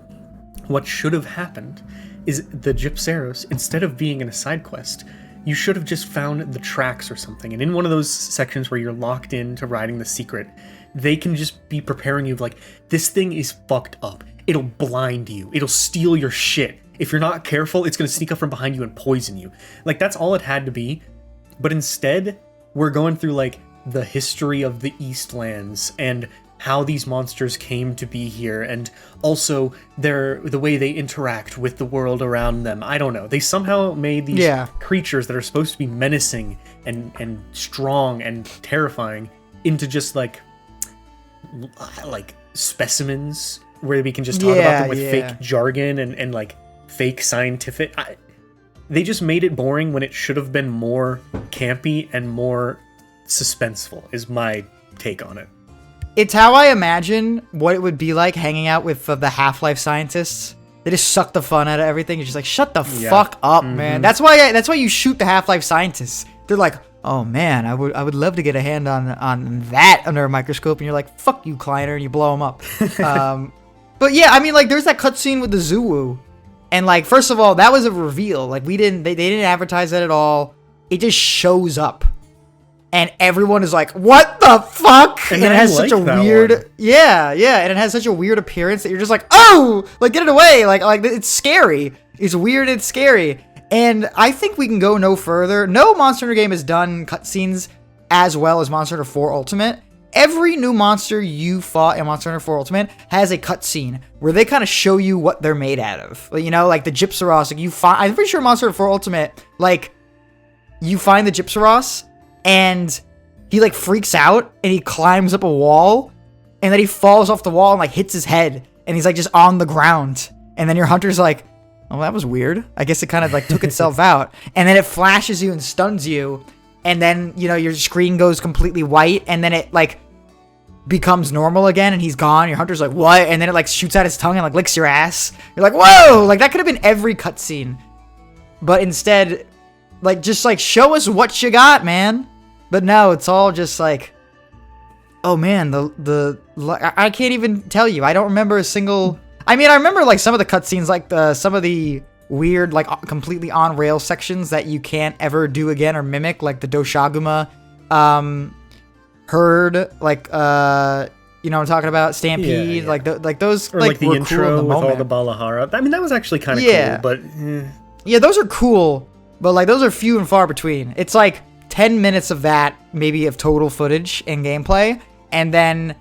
what should have happened is the Gypceros, instead of being in a side quest, you should have just found the tracks or something. And in one of those sections where you're locked into riding the secret, they can just be preparing you like, this thing is fucked up. It'll blind you. It'll steal your shit. If you're not careful, it's going to sneak up from behind you and poison you. Like, that's all it had to be. But instead, we're going through, like, the history of the Eastlands and how these monsters came to be here, and also the way they interact with the world around them. I don't know. They somehow made these creatures that are supposed to be menacing and strong and terrifying into just like specimens where we can just talk about them with fake jargon and like fake scientific. They just made it boring when it should have been more campy and more suspenseful, is my take on it. It's how I imagine what it would be like hanging out with the Half-Life scientists They just suck the fun out of everything. You're just like, shut the Yeah. fuck up, man. That's why you shoot the Half-Life scientists. They're like, oh man, I would love to get a hand on that under a microscope, and you're like, fuck you, Kleiner, and you blow them up. But yeah, I mean, like, there's that cutscene with the Zuu, and like, first of all, that was a reveal. Like, they didn't advertise that at all. It just shows up, and everyone is like, what the fuck? And it has such a weird, and it has such a weird appearance that you're just like, oh, like, get it away, like it's scary. It's weird. It's scary. And I think we can go no further. No Monster Hunter game has done cutscenes as well as Monster Hunter 4 Ultimate. Every new monster you fought in Monster Hunter 4 Ultimate has a cutscene where they kind of show you what they're made out of. You know, like the Gypsaros. Like I'm pretty sure Monster Hunter 4 Ultimate, like, you find the Gypsaros and he like freaks out and he climbs up a wall and then he falls off the wall and like hits his head and he's like just on the ground. And then your hunter's like, oh, that was weird. I guess it kind of like took itself out. And then it flashes you and stuns you. And then, you know, your screen goes completely white. And then it like becomes normal again and he's gone. Your hunter's like, what? And then it like shoots out his tongue and like licks your ass. You're like, whoa! Like that could have been every cutscene. But instead, like, just like show us what you got, man. But no, it's all just like, oh man, I can't even tell you. I don't remember a single. I mean, I remember like some of the cutscenes, like some of the weird, like completely on rail sections that you can't ever do again or mimic, like the Doshaguma herd, like you know what I'm talking about, Stampede, Yeah. like those, Or like the were intro cool in the with moment. all the Balahara. I mean, that was actually kind of Yeah. cool, but Yeah, those are cool, but like those are few and far between. It's like 10 minutes of that, maybe of total footage and gameplay, and then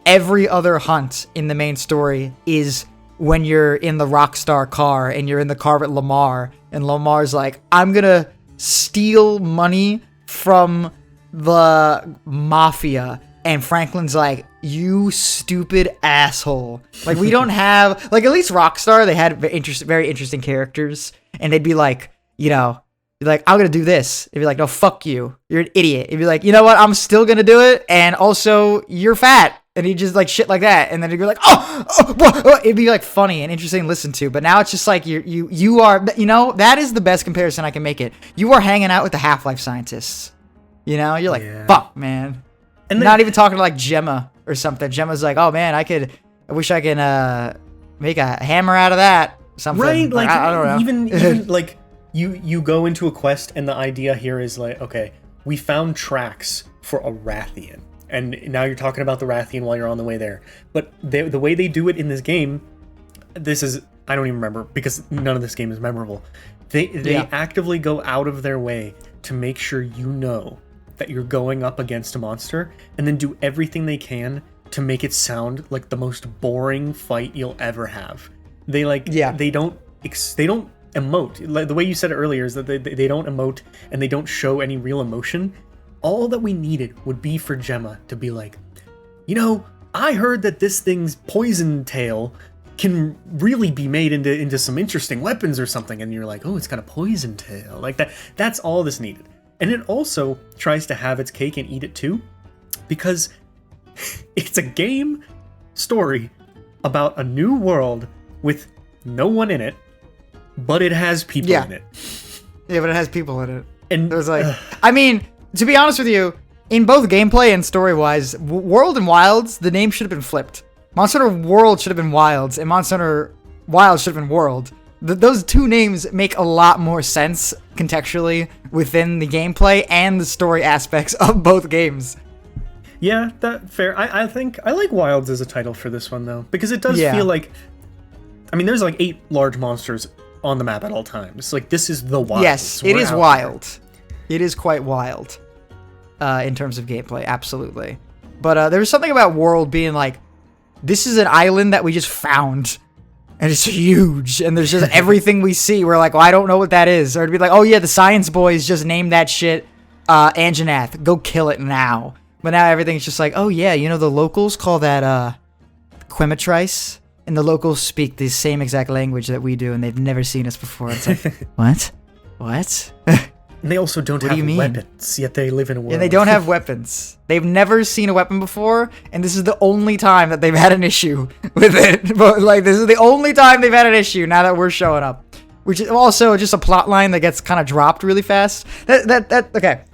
every other hunt in the main story is when you're in the Rockstar car and you're in the car with Lamar, and Lamar's like, I'm gonna steal money from the mafia, and Franklin's like, you stupid asshole. Like, we don't have, like, at least Rockstar, they had very interesting characters, and they'd be like, you know, be like, I'm gonna do this. It'd be like, no, fuck you. You're an idiot. It'd be like, you know what? I'm still gonna do it, and also, you're fat. And he'd just like shit like that, and then he'd be like, oh, it'd be like funny and interesting to listen to. But now it's just like you are, you know, that is the best comparison I can make it. You are hanging out with the Half-Life scientists, you know. You're like, fuck, man. And then, not even talking to like Gemma or something. Gemma's like, oh man, I wish I can make a hammer out of that. Something, right? Like I don't know. Even like you go into a quest, and the idea here is like, okay, we found tracks for a Rathian. And now you're talking about the Rathian while you're on the way there. But the way they do it in this game, this is, I don't even remember, because none of this game is memorable. They actively go out of their way to make sure you know that you're going up against a monster, and then do everything they can to make it sound like the most boring fight you'll ever have. They don't emote. Like the way you said it earlier is that they don't emote, and they don't show any real emotion. All that we needed would be for Gemma to be like, you know, I heard that this thing's poison tail can really be made into some interesting weapons or something. And you're like, oh, it's got a poison tail. Like that. That's all this needed. And it also tries to have its cake and eat it too, because it's a game story about a new world with no one in it, but it has people in it. Yeah, but it has people in it. And there's like, I mean, to be honest with you, in both gameplay and story-wise, World and Wilds, the name should have been flipped. Monster Hunter World should have been Wilds, and Monster Hunter Wilds should have been World. Those two names make a lot more sense contextually within the gameplay and the story aspects of both games. Yeah, that fair. I think I like Wilds as a title for this one though, because it does feel like, I mean, there's like 8 large monsters on the map at all times. Like, this is the Wilds. Yes, it is wild. It is quite wild. In terms of gameplay, absolutely. But there was something about World being like, this is an island that we just found, and it's huge, and there's just everything we see. We're like, well, I don't know what that is. Or it'd be like, oh yeah, the science boys just named that shit Anjanath. Go kill it now. But now everything's just like, oh yeah, you know, the locals call that Quimitrice, and the locals speak the same exact language that we do, and they've never seen us before. It's like, what? And they also don't What do you have mean? weapons, yet they live in a world. And they don't have weapons. They've never seen a weapon before, and this is the only time that they've had an issue with it. But like, this is the only time they've had an issue now that we're showing up, which is also just a plot line that gets kind of dropped really fast. Okay.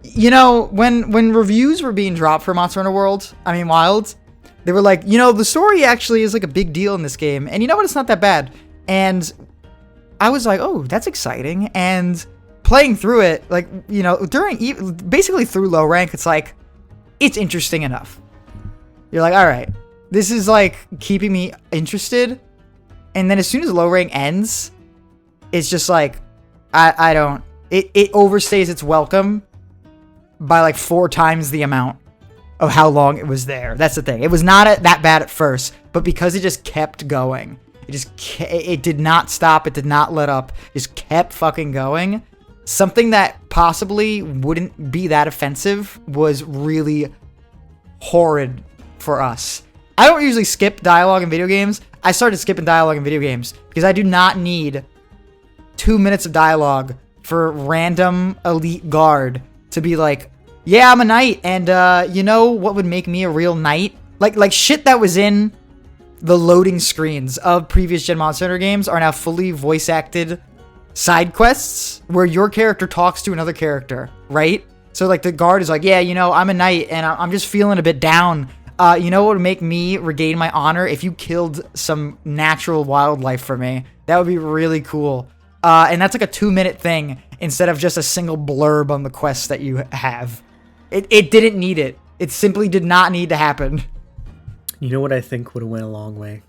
You know, when reviews were being dropped for Monster Hunter Wilds, they were like, you know, the story actually is like a big deal in this game, and you know what? It's not that bad. And I was like, oh, that's exciting. And playing through it, like, you know, basically through low rank, it's like, it's interesting enough. You're like, all right, this is like keeping me interested. And then as soon as low rank ends, it's just like, it overstays its welcome by like 4 times the amount of how long it was there. That's the thing. It was not that bad at first, but because it just kept going, it did not stop. It did not let up. It just kept fucking going. Something that possibly wouldn't be that offensive was really horrid for us. I don't usually skip dialogue in video games. I started skipping dialogue in video games because I do not need 2 minutes of dialogue for random elite guard to be like, yeah, I'm a knight, and you know what would make me a real knight? Like shit that was in the loading screens of previous gen Monster Hunter games are now fully voice acted side quests where your character talks to another character, right? So like the guard is like, yeah, you know, I'm a knight and I'm just feeling a bit down. You know what would make me regain my honor? If you killed some natural wildlife for me. That would be really cool. And that's like a 2-minute thing instead of just a single blurb on the quest that you have. It didn't need it. It simply did not need to happen. You know what I think would have went a long way?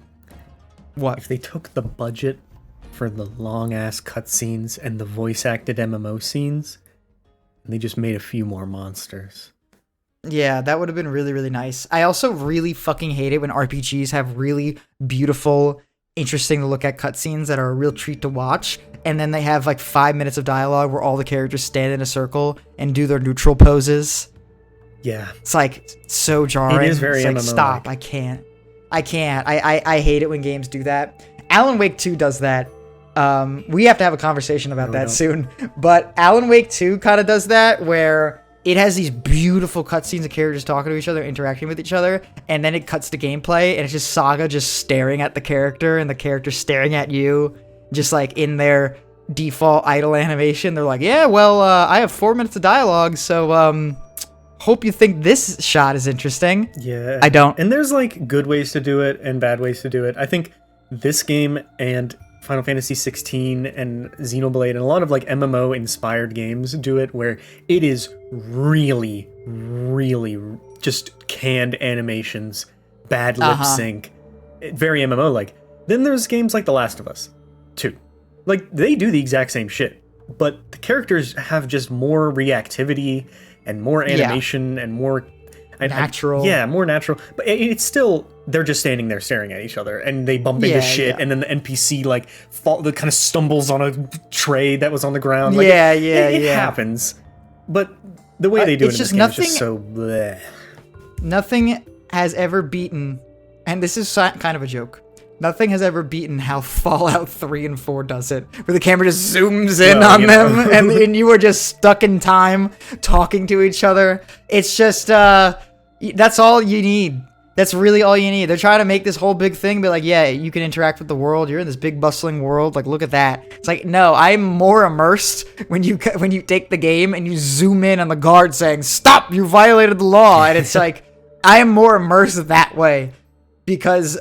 What? If they took the budget for the long-ass cutscenes and the voice-acted MMO scenes, and they just made a few more monsters. Yeah, that would have been really, really nice. I also really fucking hate it when RPGs have really beautiful, interesting to look at cutscenes that are a real treat to watch, and then they have like 5 minutes of dialogue where all the characters stand in a circle and do their neutral poses. Yeah. It's like so jarring. It is very it's like, MMO-like. stop, I can't. I hate it when games do that. Alan Wake 2 does that. We have to have a conversation about that soon. But Alan Wake 2 kind of does that, where it has these beautiful cutscenes of characters talking to each other, interacting with each other, and then it cuts to gameplay, and it's just Saga just staring at the character, and the character staring at you, just like in their default idle animation. They're like, yeah, well, I have 4 minutes of dialogue, so hope you think this shot is interesting. Yeah. I don't. And there's like good ways to do it and bad ways to do it. I think this game and Final Fantasy 16 and Xenoblade and a lot of like MMO inspired games do it, where it is really, really just canned animations, bad lip sync, very MMO like. Then there's games like The Last of Us 2. Like, they do the exact same shit, but the characters have just more reactivity and more animation and more natural. More natural. But it's still, they're just standing there staring at each other, and they bump into shit, and then the NPC like kind of stumbles on a tray that was on the ground. Like, it happens. But the way they do it in this game is just so bleh. Nothing has ever beaten, and this is kind of a joke, nothing has ever beaten how Fallout 3 and 4 does it, where the camera just zooms in on them, and you are just stuck in time, talking to each other. It's just, that's all you need. That's really all you need. They're trying to make this whole big thing, be like, yeah, you can interact with the world. You're in this big bustling world. Like, look at that. It's like, no, I'm more immersed when you take the game and you zoom in on the guard saying, stop, you violated the law. And it's like, I am more immersed that way because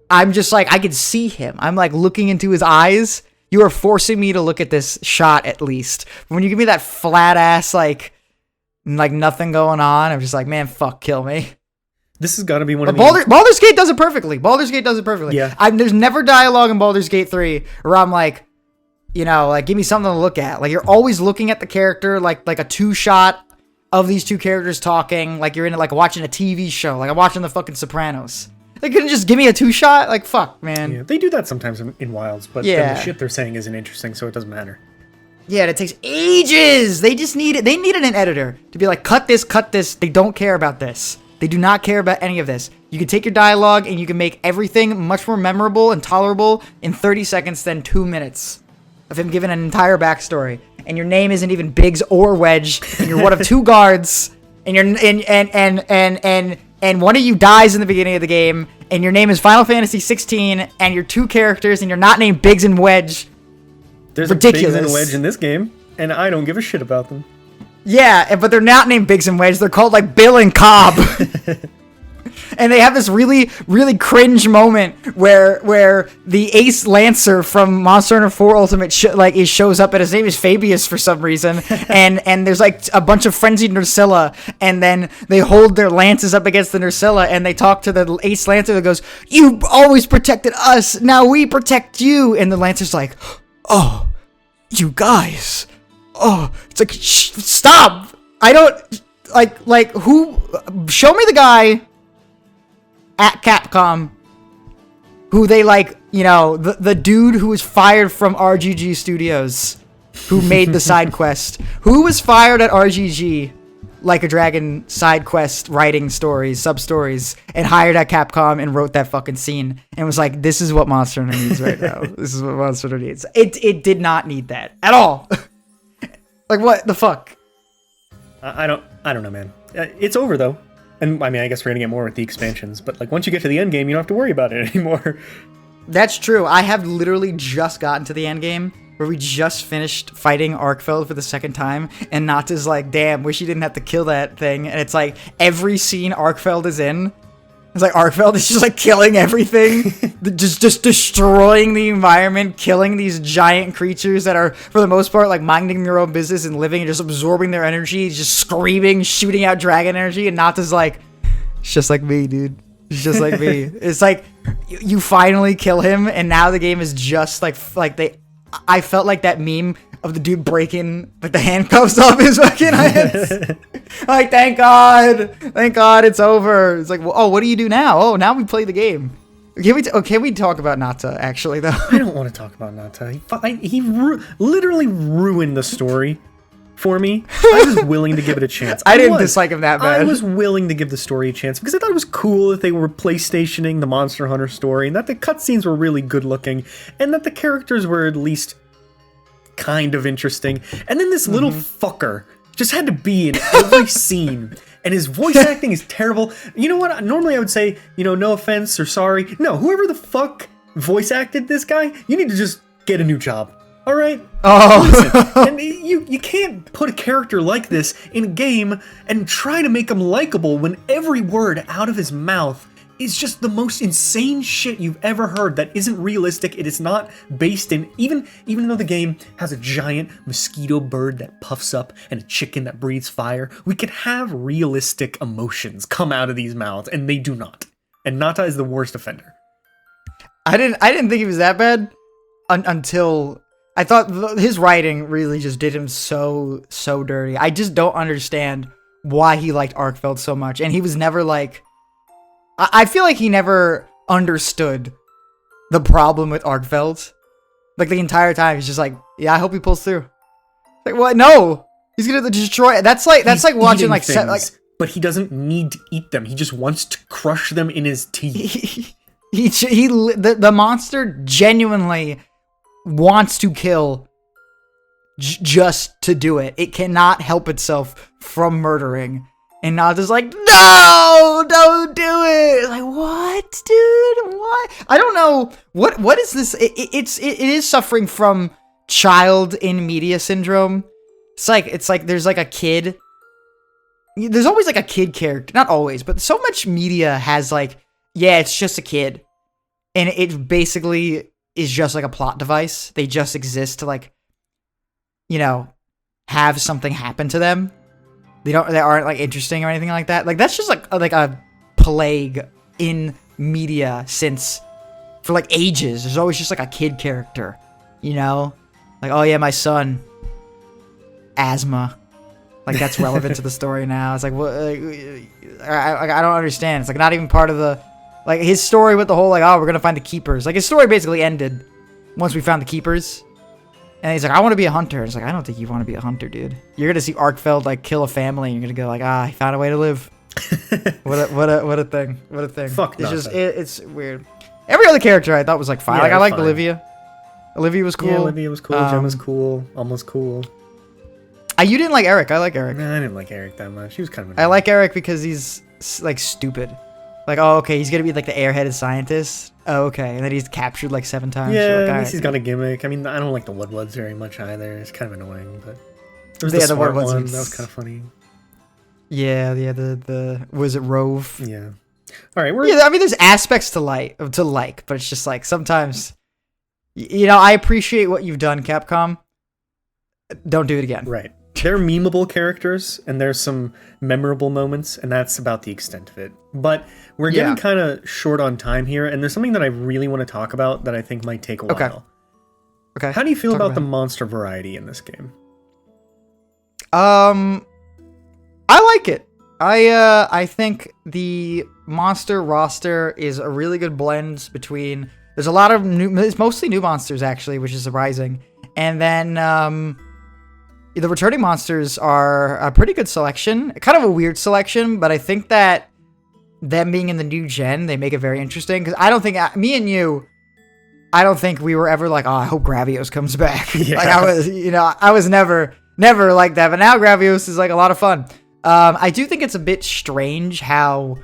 I'm just like, I can see him. I'm like looking into his eyes. You are forcing me to look at this shot at least. When you give me that flat ass, like nothing going on, I'm just like, man, fuck, kill me. This has got to be one of Baldur's Gate does it perfectly. Baldur's Gate does it perfectly. Yeah. There's never dialogue in Baldur's Gate 3 where I'm like, you know, like, give me something to look at. Like, you're always looking at the character, like a 2-shot of these two characters talking, like you're in it, like watching a TV show, like I'm watching the fucking Sopranos. They couldn't just give me a 2-shot? Like, fuck, man. Yeah, they do that sometimes in Wilds, but then the shit they're saying isn't interesting, so it doesn't matter. Yeah, it takes ages. They just needed an editor to be like, cut this. They don't care about this. They do not care about any of this. You can take your dialogue and you can make everything much more memorable and tolerable in 30 seconds than 2 minutes of him giving an entire backstory. and your name isn't even Biggs or Wedge, and you're one of two guards, and you're and one of you dies in the beginning of the game, and your name is Final Fantasy 16, and you're two characters, and you're not named Biggs and Wedge. There's Ridiculous. a Biggs and Wedge in this game, and I don't give a shit about them. Yeah, but they're not named Biggs and Wedge. They're called like Bill and Cobb. And they have this really, really cringe moment where the Ace Lancer from Monster Hunter 4 Ultimate shows up, and his name is Fabius for some reason, and there's like a bunch of frenzied Nursilla, and then they hold their lances up against the Nursilla, and they talk to the Ace Lancer that goes, "You always protected us, now we protect you," and the Lancer's like, "Oh, you guys, oh," it's like, stop, I don't, like, who, show me the guy at Capcom who they like, you know, the dude who was fired from RGG Studios who made the side quest, who was fired at RGG Like a Dragon side quest writing stories, sub stories, and hired at Capcom and wrote that fucking scene and was like, this is what Monster Hunter needs right now. This is what Monster Hunter needs. It did not need that at all. Like, what the fuck? I don't know, man. It's over though. And I mean, I guess we're gonna get more with the expansions, but like once you get to the end game, you don't have to worry about it anymore. That's true. I have literally just gotten to the end game where we just finished fighting Arkfeld for the second time, and Nata's like, damn, wish you didn't have to kill that thing. And it's like every scene Arkfeld is in, it's like Arkfeld is just like killing everything, just destroying the environment, killing these giant creatures that are, for the most part, like minding their own business and living and just absorbing their energy, just screaming, shooting out dragon energy. And Nata's like, it's just like me, dude. It's just like me. It's like you finally kill him, and now the game is just like they. I felt like that meme of the dude breaking like the handcuffs off his fucking hands. Like, thank God, it's over. It's like, well, oh, what do you do now? Oh, now we play the game. Can we talk about Nata actually though? I don't want to talk about Nata. He literally ruined the story for me. I was willing to give it a chance. I didn't dislike him that bad. I was willing to give the story a chance because I thought it was cool that they were PlayStationing the Monster Hunter story, and that the cutscenes were really good looking, and that the characters were at least kind of interesting. And then this little fucker just had to be in every scene, and his voice acting is terrible. You know what? Normally I would say, you know, no offense or sorry. No, whoever the fuck voice acted this guy, you need to just get a new job. All right. Oh, listen, and you can't put a character like this in a game and try to make him likable when every word out of his mouth is just the most insane shit you've ever heard that isn't realistic. It is not based in, even though the game has a giant mosquito bird that puffs up and a chicken that breathes fire, we could have realistic emotions come out of these mouths, and they do not. And Nata is the worst offender. I didn't think he was that bad until I thought his writing really just did him so dirty. I just don't understand why he liked Arkfeld so much, and he was never like. I feel like he never understood the problem with Arkfeld. Like the entire time, he's just like, "Yeah, I hope he pulls through." Like, what? No, he's gonna destroy. That's like watching like things, but he doesn't need to eat them. He just wants to crush them in his teeth. The monster genuinely wants to kill just to do it. It cannot help itself from murdering. And Nata's like, no, don't do it. Like, what, dude? What? I don't know. What is this? It is suffering from child in media syndrome. It's like there's like a kid. There's always like a kid character. Not always, but so much media has like, yeah, it's just a kid. And it basically is just like a plot device. They just exist to like, you know, have something happen to them. They aren't like interesting or anything like that. Like that's just like a plague in media since for like ages. There's always just like a kid character, you know? Like, oh yeah, my son, asthma. Like that's relevant to the story now. It's like, what? I don't understand. It's like not even part of the, like his story with the whole like, oh, we're gonna find the keepers. Like his story basically ended once we found the keepers. And he's like, I want to be a hunter. It's like, I don't think you want to be a hunter, dude. You're gonna see Arkfeld like kill a family, and you're gonna go like, he found a way to live. What a thing. What a thing. Fuck. It's just it's weird. Every other character I thought was like fine. Yeah, like I liked fine. Olivia. Olivia was cool. Yeah, Olivia was cool. Gemma's cool. Almost cool. You didn't like Eric. I like Eric. Nah, I didn't like Eric that much. He was kind of. I like Eric because he's like stupid. Like, oh, okay, he's gonna be like the airheaded scientist. Oh, okay, and then he's captured like 7 times. Yeah, like, at least he's got a gimmick. I mean, I don't like the Woodwoods very much either. It's kind of annoying, but there was the smart Woodwoods one. That was kind of funny. Yeah, the was it Rove? Yeah. All right, yeah. I mean, there's aspects to like, but it's just like sometimes, I appreciate what you've done, Capcom. Don't do it again. Right. They're memeable characters, and there's some memorable moments, and that's about the extent of it. But we're getting kind of short on time here, and there's something that I really want to talk about that I think might take a while. Okay. How do you feel about the monster variety in this game? I like it. I think the monster roster is a really good blend between. There's a lot of it's mostly new monsters actually, which is surprising, and then the returning monsters are a pretty good selection. Kind of a weird selection, but I think that them being in the new gen, they make it very interesting. Because I don't think me and you, I don't think we were ever like, oh, I hope Gravios comes back. Yeah. Like I was never like that. But now Gravios is like a lot of fun. I do think it's a bit strange how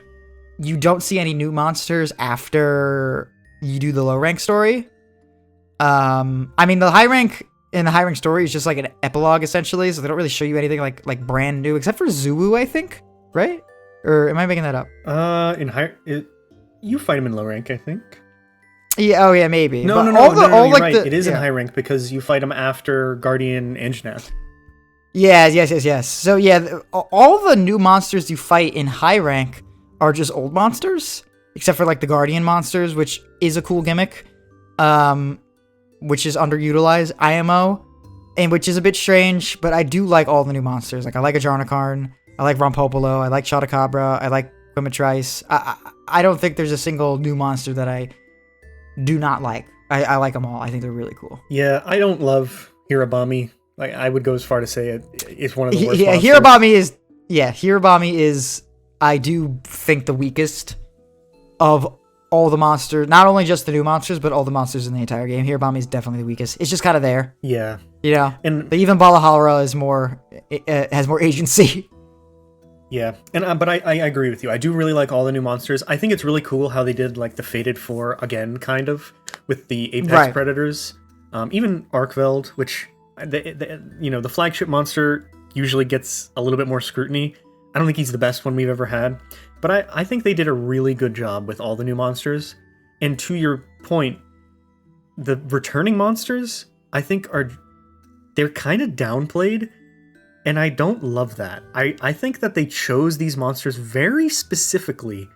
you don't see any new monsters after you do the low rank story. I mean, the high rank story is just like an epilogue essentially, so they don't really show you anything like brand new, except for Zulu, I think, right? Or am I making that up? You fight him in low rank, I think. Yeah. Oh, yeah, maybe. No, you're right. It is in high rank because you fight him after Guardian Anjanath. Yes. So yeah, all the new monsters you fight in high rank are just old monsters, except for like the Guardian monsters, which is a cool gimmick, which is underutilized IMO, and which is a bit strange. But I do like all the new monsters. Like I like a Jarnakarn, I like Rompopolo, I like Chotacabra, I like Quimitrice. I don't think there's a single new monster that I do not like. I like them all. I think they're really cool. Yeah, I don't love Hirabami. Like I would go as far to say it's one of the worst. Yeah, monsters. Hirabami is. I do think the weakest of all the monsters. Not only just the new monsters, but all the monsters in the entire game. Hirabami is definitely the weakest. It's just kind of there. Yeah. And but even Balahalra is has more agency. Yeah, and but I agree with you. I do really like all the new monsters. I think it's really cool how they did like the Fated 4 again, kind of, with the Apex Predators. Even Arkveld, which the flagship monster usually gets a little bit more scrutiny. I don't think he's the best one we've ever had, but I think they did a really good job with all the new monsters. And to your point, the returning monsters, I think they're kind of downplayed. And I don't love that. I think that they chose these monsters very specifically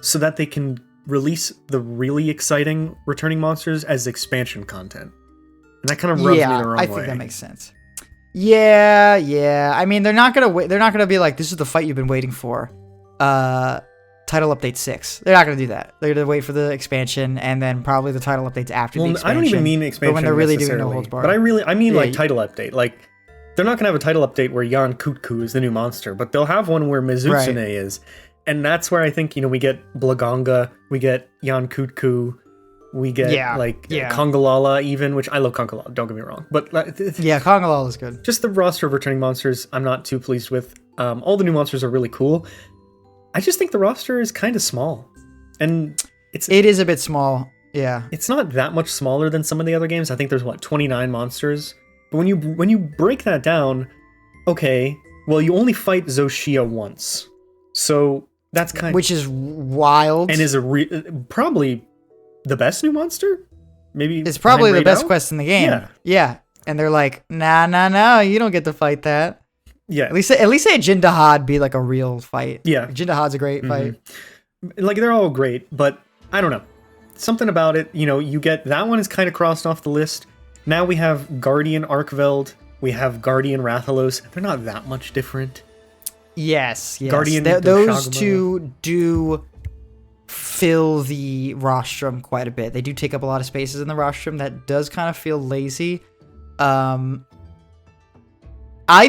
so that they can release the really exciting returning monsters as expansion content. And that kind of rubs me the wrong way. I think that makes sense. Yeah. I mean, they're not gonna be like, this is the fight you've been waiting for. Title update 6. They're not gonna do that. They're gonna wait for the expansion and then probably the title updates after the expansion. I don't even mean expansion when they're really doing no holds barred. But I mean like title update. Like, they're not going to have a title update where Jan Kutku is the new monster, but they'll have one where Mizutsune is. And that's where I think, we get Blaganga, we get Jan Kutku, we get Kongalala even, which I love Kongalala, don't get me wrong. But Kongalala is good. Just the roster of returning monsters, I'm not too pleased with. All the new monsters are really cool. I just think the roster is kind of small. And it is a bit small, yeah. It's not that much smaller than some of the other games. I think there's, 29 monsters. But when you break that down, okay, well, you only fight Zoshia once. So that's which is wild. And is probably the best new monster? Maybe it's probably the best quest in the game. Yeah. And they're like, nah, you don't get to fight that. Yeah. At least say Jindahad be like a real fight. Yeah. Jindahad's a great fight. Like, they're all great, but I don't know. Something about it, you get that one is kind of crossed off the list. Now we have Guardian Arkveld, we have Guardian Rathalos. They're not that much different. Yes. Guardian those two do fill the rostrum quite a bit. They do take up a lot of spaces in the rostrum. That does kind of feel lazy. I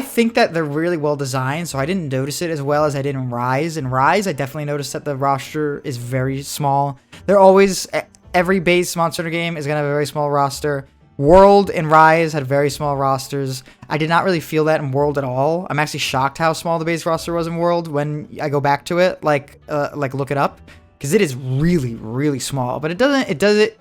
think that they're really well designed, so I didn't notice it as well as I did in Rise. In Rise, I definitely noticed that the roster is very small. Every base Monster Hunter game is going to have a very small roster. World and Rise had very small rosters. I did not really feel that in World at all. I'm actually shocked how small the base roster was in World when I go back to it, like look it up, because it is really, really small. But it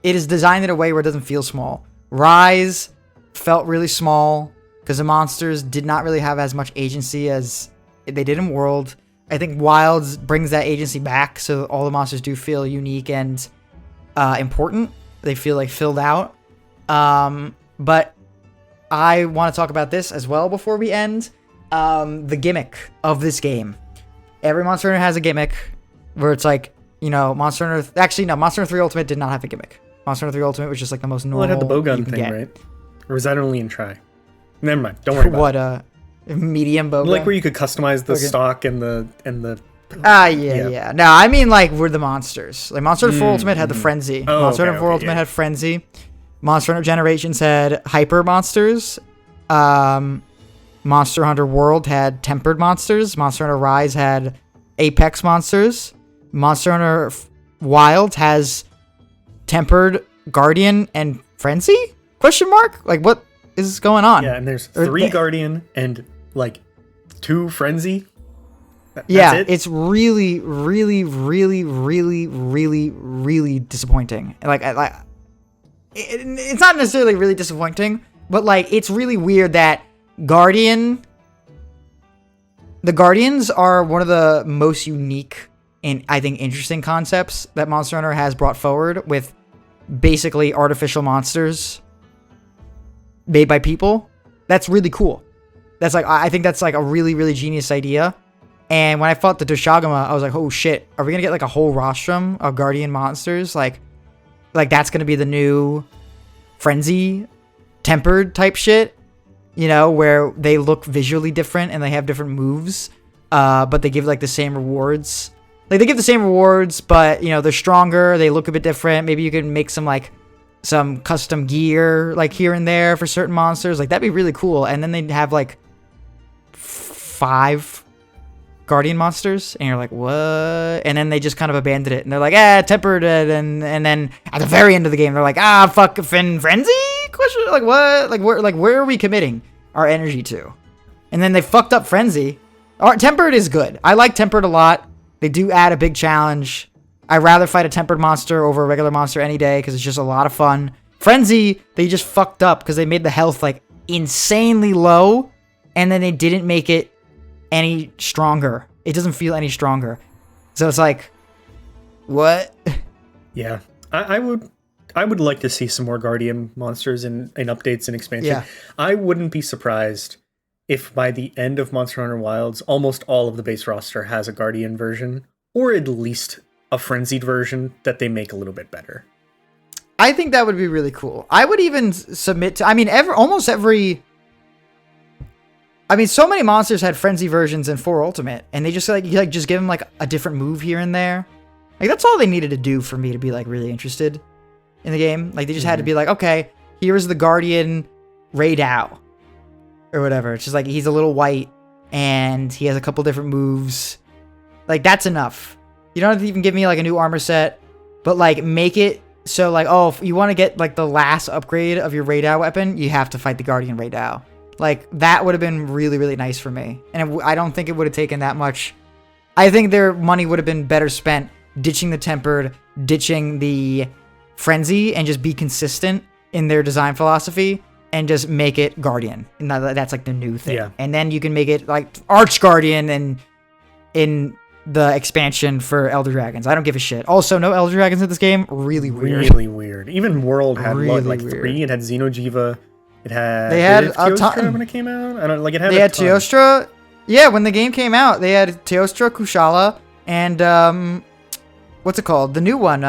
is designed in a way where it doesn't feel small. Rise felt really small because the monsters did not really have as much agency as they did in World. I think Wilds brings that agency back, so all the monsters do feel unique and important. They feel like filled out. But I want to talk about this as well before we end. The gimmick of this game. Every Monster Hunter has a gimmick where it's like, Monster Hunter... Actually, no, Monster Hunter 3 Ultimate did not have a gimmick. Monster Hunter 3 Ultimate was just like the most normal. Well, it had the bowgun thing, get. right? Or was that only in Try? Never mind. Don't worry about it. What, medium bowgun? Like where you could customize the stock and the... Yeah. No, I mean like we're the monsters. Like Monster Hunter 4 Ultimate had the Frenzy. Monster Hunter 4 Ultimate had Frenzy. Monster Hunter Generations had Hyper Monsters. Monster Hunter World had Tempered Monsters. Monster Hunter Rise had Apex Monsters. Monster Hunter Wild has Tempered, Guardian, and Frenzy? Question mark? Like what is going on? Yeah, and there's 3 Guardian and like 2 Frenzy. It's really, really, really, really, really, really disappointing. It's not necessarily really disappointing, but like it's really weird that the Guardians are one of the most unique and I think interesting concepts that Monster Hunter has brought forward, with basically artificial monsters made by people. That's really cool. I think that's like a really, really genius idea. And when I fought the Doshagama, I was like, oh shit, are we gonna get like a whole rostrum of Guardian monsters? Like that's gonna be the new Frenzy Tempered type shit, where they look visually different and they have different moves, but they give like the same rewards. Like they give the same rewards, but they're stronger. They look a bit different. Maybe you can make some custom gear like here and there for certain monsters. Like that'd be really cool. And then they'd have like 5 Guardian monsters, and you're like, what? And then they just kind of abandoned it, and they're like, tempered it, and then at the very end of the game, they're like, fuck, Frenzy? Question, like what? Like where are we committing our energy to? And then they fucked up Frenzy. Tempered is good. I like Tempered a lot. They do add a big challenge. I'd rather fight a Tempered monster over a regular monster any day because it's just a lot of fun. Frenzy, they just fucked up because they made the health like insanely low, and then they didn't make it any stronger. It doesn't feel any stronger. So it's like, what? Yeah. I would like to see some more Guardian monsters in updates and expansion. Yeah. I wouldn't be surprised if by the end of Monster Hunter Wilds, almost all of the base roster has a Guardian version, or at least a frenzied version that they make a little bit better. I think that would be really cool. I would even submit to, almost every... so many monsters had frenzy versions in 4 Ultimate, and they just just give them like a different move here and there. Like that's all they needed to do for me to be like really interested in the game. Like they just had to be like, okay, here's the Guardian Raidao or whatever. It's just like he's a little white and he has a couple different moves. Like that's enough. You don't have to even give me like a new armor set, but like make it so like, oh, if you want to get like the last upgrade of your Raidao weapon, you have to fight the Guardian Raidao. Like, that would have been really, really nice for me. And I don't think it would have taken that much. I think their money would have been better spent ditching the Tempered, ditching the Frenzy, and just be consistent in their design philosophy and just make it Guardian. And that's like the new thing. Yeah. And then you can make it like Arch Guardian and in the expansion for Elder Dragons. I don't give a shit. Also, no Elder Dragons in this game. Really weird. Really weird. Even World had really like weird. 3. It had Xenojiva. They had a ton when it came out. They had Teostra. Yeah, when the game came out, they had Teostra, Kushala, and what's it called? The new one.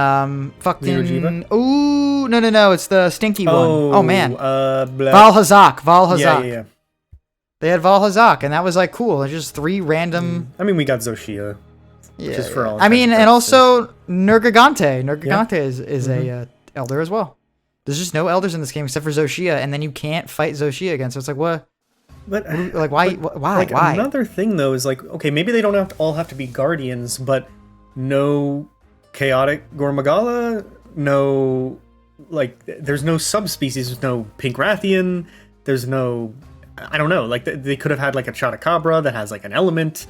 Fucking. Ooh, no, it's the stinky one. Oh man. Val Hazak. Yeah. They had Val Hazak, and that was like cool. It's just 3 random. We got Zoshia. Yeah. Just for all. And also Nergigante. Nergigante is a elder as well. There's just no elders in this game except for Zoshia, and then you can't fight Zoshia again. So it's like, what? But like, why? Why? Another thing though is like, okay, maybe they don't all have to be guardians, but no chaotic Gormagala, no there's no subspecies. There's no pink Rathian. There's no, I don't know. Like they could have had like a Chotacabra that has like an element.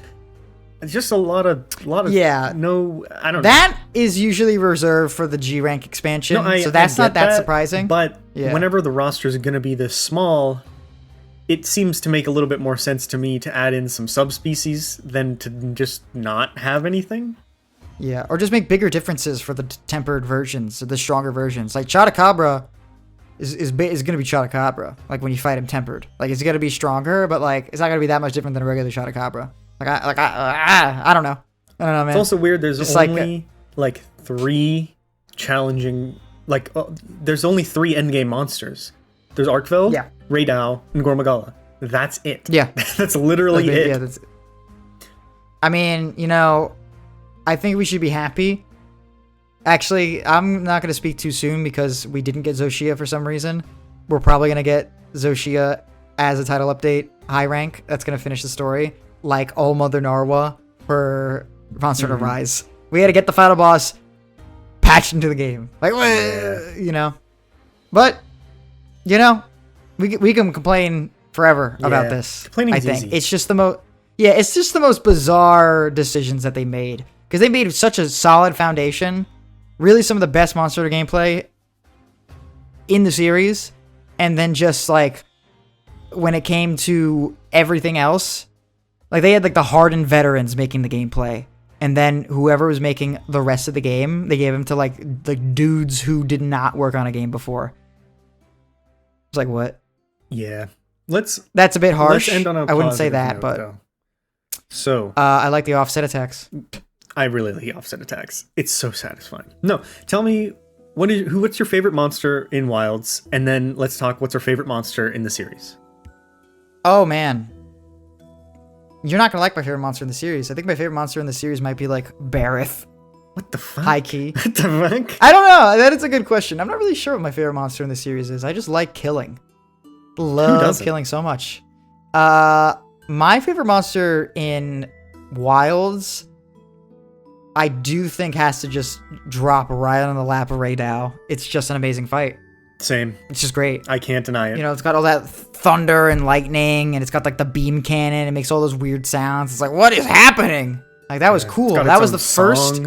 It's just a lot of Yeah. No, I don't know. That is usually reserved for the G rank expansion, so that's not that surprising. But Yeah. whenever the rosters are going to be this small, it seems to make a little bit more sense to me to add in some subspecies than to just not have anything. Yeah, or just make bigger differences for the tempered versions, or the stronger versions. Like Chotacabra is going to be Chotacabra. Like when you fight him tempered, like it's going to be stronger, but like it's not going to be that much different than a regular Chotacabra. I don't know. I don't know, man. It's also weird. There's Just only like 3 challenging. There's only 3 endgame monsters. There's Arkfeld, Yeah. Raydao, and Gormagala. That's it. Yeah. That's literally it. Yeah, that's. I mean, I think we should be happy. Actually, I'm not going to speak too soon because we didn't get Zoshia for some reason. We're probably going to get Zoshia as a title update, high rank. That's going to finish the story. Like All Mother Narwa for Monster Hunter Rise. We had to get the final boss patched into the game. Like, But, we can complain forever about this. Complaining's I think. easy. It's just the most... Yeah, it's just the most bizarre decisions that they made. Because they made such a solid foundation. Really some of the best Monster Hunter gameplay in the series. And then just, like, when it came to everything else, like, they had, like, the hardened veterans making the gameplay. And then whoever was making the rest of the game, they gave them to, like, the dudes who did not work on a game before. It's like, what? Yeah. That's a bit harsh. Let's end on a I wouldn't say positive that, note, but... though. So... I like the offset attacks. I really like offset attacks. It's so satisfying. No, tell me, what's your favorite monster in Wilds? And then let's talk what's our favorite monster in the series. Oh, man. You're not going to like my favorite monster in the series. I think my favorite monster in the series might be, like, Barith. What the fuck? High key. What the fuck? I don't know. That is a good question. I'm not really sure what my favorite monster in the series is. I just like killing. Love killing so much. My favorite monster in Wilds, I do think has to just drop right on the lap of Raydao. It's just an amazing fight. Same. It's just great. I can't deny it. It's got all that thunder and lightning, and it's got like the beam cannon. It makes all those weird sounds. It's like, what is happening? Like, that was cool. That was the first.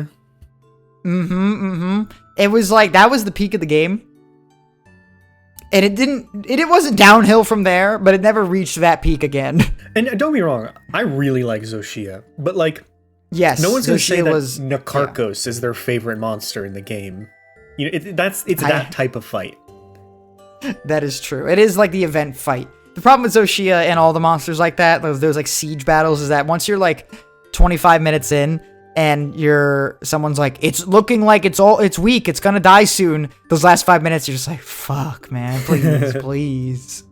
It was like, that was the peak of the game. And it wasn't downhill from there, but it never reached that peak again. And don't be wrong, I really like Zoshia, but like, yes, no one's gonna say that Zoshia Nakarkos is their favorite monster in the game. It's that type of fight. That is true. It is like the event fight. The problem with Zoshia and all the monsters like that, those like siege battles, is that once you're like 25 minutes in and someone's like, it's looking like it's weak, it's gonna die soon. Those last 5 minutes, you're just like, fuck, man, please, please.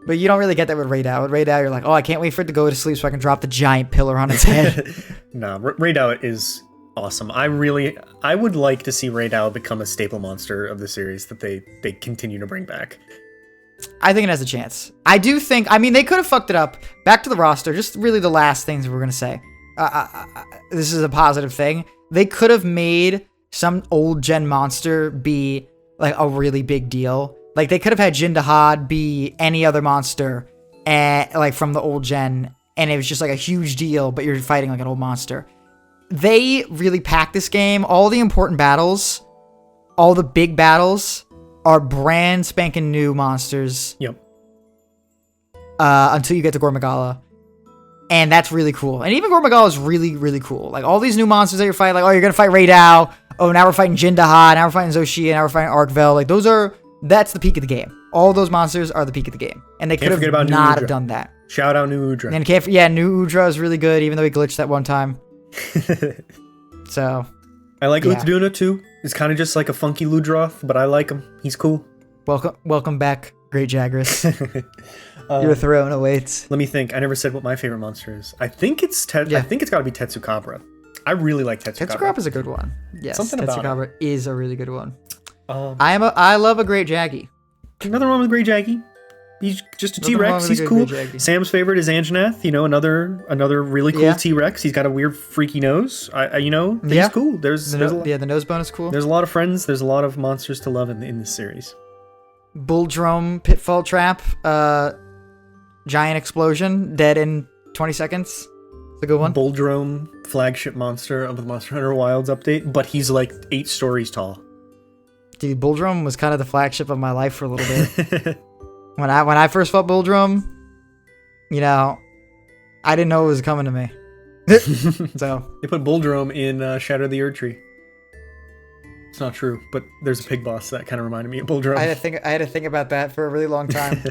But you don't really get that with Raydao. With Raydao, you're like, oh, I can't wait for it to go to sleep so I can drop the giant pillar on its head. No, Raydao is awesome. I would like to see Raydao become a staple monster of the series that they continue to bring back. I think it has a chance. I do think, they could have fucked it up. Back to the roster, just really the last things we're going to say. This is a positive thing. They could have made some old gen monster be like a really big deal. Like, they could have had Jindahad be any other monster, like from the old gen, and it was just like a huge deal, but you're fighting like an old monster. They really packed this game. All the important battles, all the big battles are brand spanking new monsters. Yep. Until you get to Gormagala. And that's really cool. And even Gormagala is really, really cool. Like, all these new monsters that you're fighting, like, oh, you're going to fight Raydao. Oh, now we're fighting Jindahad. Now we're fighting Zoshia. Now we're fighting Arkvel. Like, that's the peak of the game. All those monsters are the peak of the game. And they could have not have done that. Shout out New Udra. And New Udra is really good, even though he glitched that one time. So. I like Uthduna too. It's kind of just like a funky Ludroth, but I like him. He's cool. Welcome back, Great Jagras. Your throne awaits. Let me think. I never said what my favorite monster is. I think it's got to be Tetsukabra. I really like Tetsukabra. Tetsukabra is a good one. Yes, Tetsukabra is a really good one. I love a Great Jaggy. Nothing wrong with Great Jaggy. He's just a Nothing wrong T-Rex. with a He's good cool. Jaggy. Sam's favorite is Anjanath. Another really cool Yeah. T-Rex. He's got a weird, freaky nose. He's Yeah. cool. There's The nose bone is cool. a lot of friends. There's a lot of monsters to love in this series. Bulldrome pitfall trap. Giant explosion. Dead in 20 seconds. It's a good one. Bulldrome, flagship monster of the Monster Hunter Wilds update, but he's like 8 stories tall. Dude, Bulldrome was kind of the flagship of my life for a little bit. When I first fought Bulldrome, I didn't know it was coming to me. So They put Bulldrome in Shadow the Erdtree. It's not true, but there's a pig boss that kind of reminded me of Bulldrome. I had to think about that for a really long time.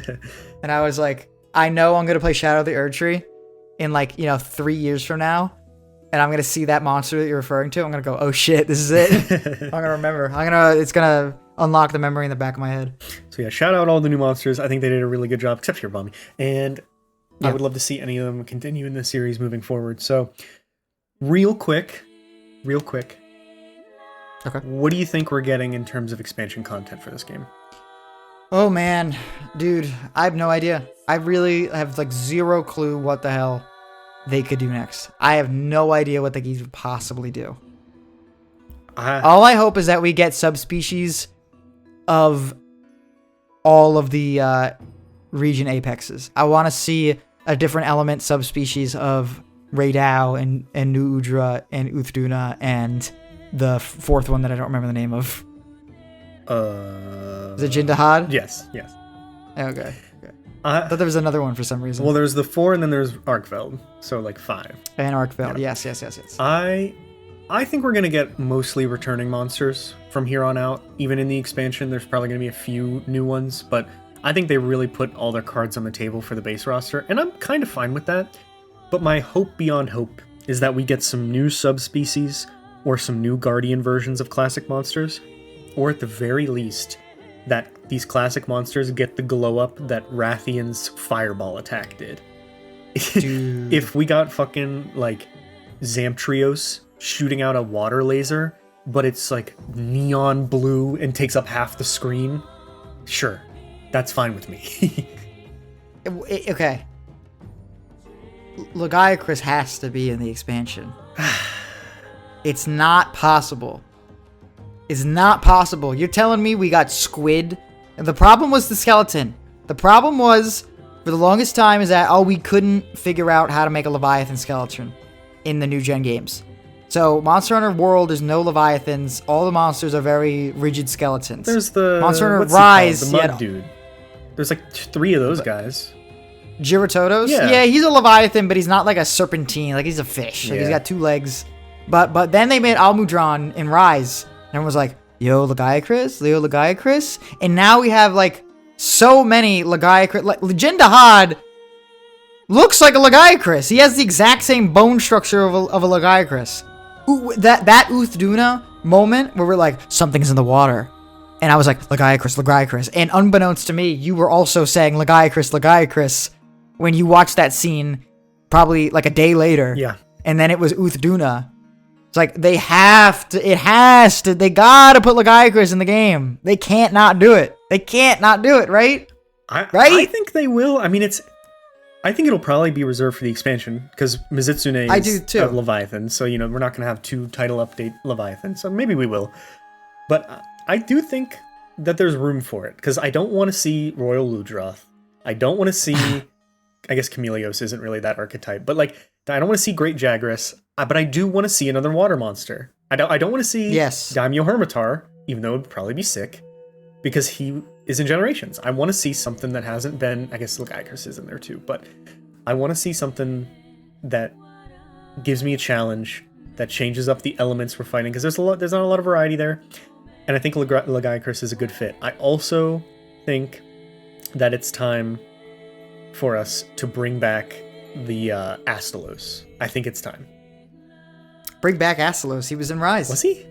And I was like, I know I'm gonna play Shadow of the Erdtree in 3 years from now, and I'm gonna see that monster that you're referring to. I'm gonna go, oh shit, this is it. I'm gonna remember. It's gonna unlock the memory in the back of my head. So yeah, shout out all the new monsters. I think they did a really good job, except for your Bummy. And Yeah. I would love to see any of them continue in this series moving forward. So, real quick, Okay. what do you think we're getting in terms of expansion content for this game? Oh man, dude, I have no idea. I really have zero clue what the hell they could do next. I have no idea what they could possibly do. All I hope is that we get subspecies of all of the region apexes. I want to see a different element subspecies of Raidao and New Udra and Uthduna and the fourth one that I don't remember the name of. Is it Jindahad? Yes. Okay. I thought there was another one for some reason. Well, there's the 4 and then there's Arkveld. So 5. And Arkveld. Yeah. Yes. I think we're going to get mostly returning monsters from here on out. Even in the expansion, there's probably going to be a few new ones, but I think they really put all their cards on the table for the base roster, and I'm kind of fine with that. But my hope beyond hope is that we get some new subspecies or some new Guardian versions of classic monsters, or at the very least, that these classic monsters get the glow up that Rathian's fireball attack did. Dude. If we got fucking Zamtrios shooting out a water laser, but it's neon blue and takes up half the screen, sure, that's fine with me. Okay. Lagiacrus has to be in the expansion. It's not possible. It's not possible. You're telling me we got squid? And the problem was the skeleton. The problem was, for the longest time, is that, we couldn't figure out how to make a Leviathan skeleton in the new gen games. So, Monster Hunter World is no Leviathans. All the monsters are very rigid skeletons. There's the Monster Hunter what's he called? Rise. The mud dude. There's 3 of those guys. Giratotos? Yeah. Yeah, he's a Leviathan, but he's not like a serpentine. He's a fish. He's Yeah. got 2 legs. But then they made Almudron in Rise. And everyone was like, yo, Lagiacrus? And now we have, so many Lagiacrus. Jindahad looks like a Lagiacrus. He has the exact same bone structure of a Lagiacrus. That Uthduna moment where we're like, something's in the water. And I was like, Lagiacrus. And unbeknownst to me, you were also saying Lagiacrus when you watched that scene probably a day later. Yeah. And then it was Uthduna. It's they gotta put Lagiacrus in the game. They can't not do it. Right? I think they will. I mean, I think it'll probably be reserved for the expansion, because Mizitsune I do is too. of Leviathan, so, we're not going to have 2 title update Leviathan, so maybe we will. But I do think that there's room for it, because I don't want to see Royal Ludroth. I don't want to see... I guess Chameleos isn't really that archetype, but, I don't want to see Great Jagras, but I do want to see another water monster. I don't want to see Daimyo Hermitar, even though it would probably be sick, because he is in Generations. I want to see something that hasn't been... I guess Lagiacrus is in there too, but I want to see something that gives me a challenge, that changes up the elements we're fighting, because there's not a lot of variety there, and I think Lagiacrus is a good fit. I also think that it's time for us to bring back the Astalos. I think it's time. Bring back Astalos. He was in Rise. Was he?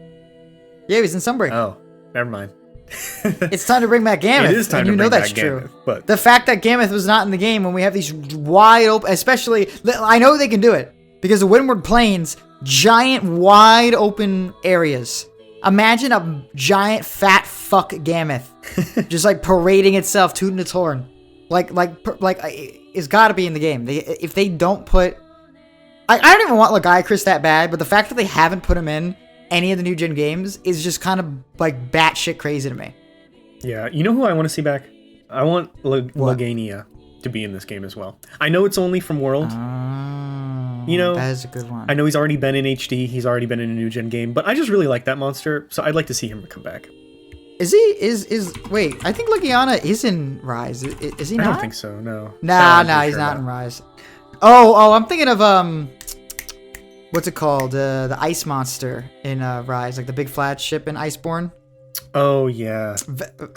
Yeah, he was in Sunbreak. Oh, never mind. It's time to bring back Gammoth. It is time and to you bring know that's back true. Gammoth, but The fact that Gammoth was not in the game when we have these wide open, especially, I know they can do it because the Windward Plains, giant wide open areas. Imagine a giant fat fuck Gammoth just parading itself, tooting its horn. It's got to be in the game. If they don't put, I don't even want Lagiacrus that bad, but the fact that they haven't put him in any of the new gen games is just kind of like batshit crazy to me. Yeah, you know who I want to see back? I want Lagania to be in this game as well. I know it's only from World. You know, that is a good one. I know he's already been in HD. He's already been in a new gen game, but I just really like that monster, so I'd like to see him come back. Is he? Wait, I think Legiana is in Rise. Is he not? I don't think so. No. Nah, he's not in Rise. Oh, I'm thinking of what's it called? The ice monster in Rise, like the big flagship in Iceborne. Oh yeah.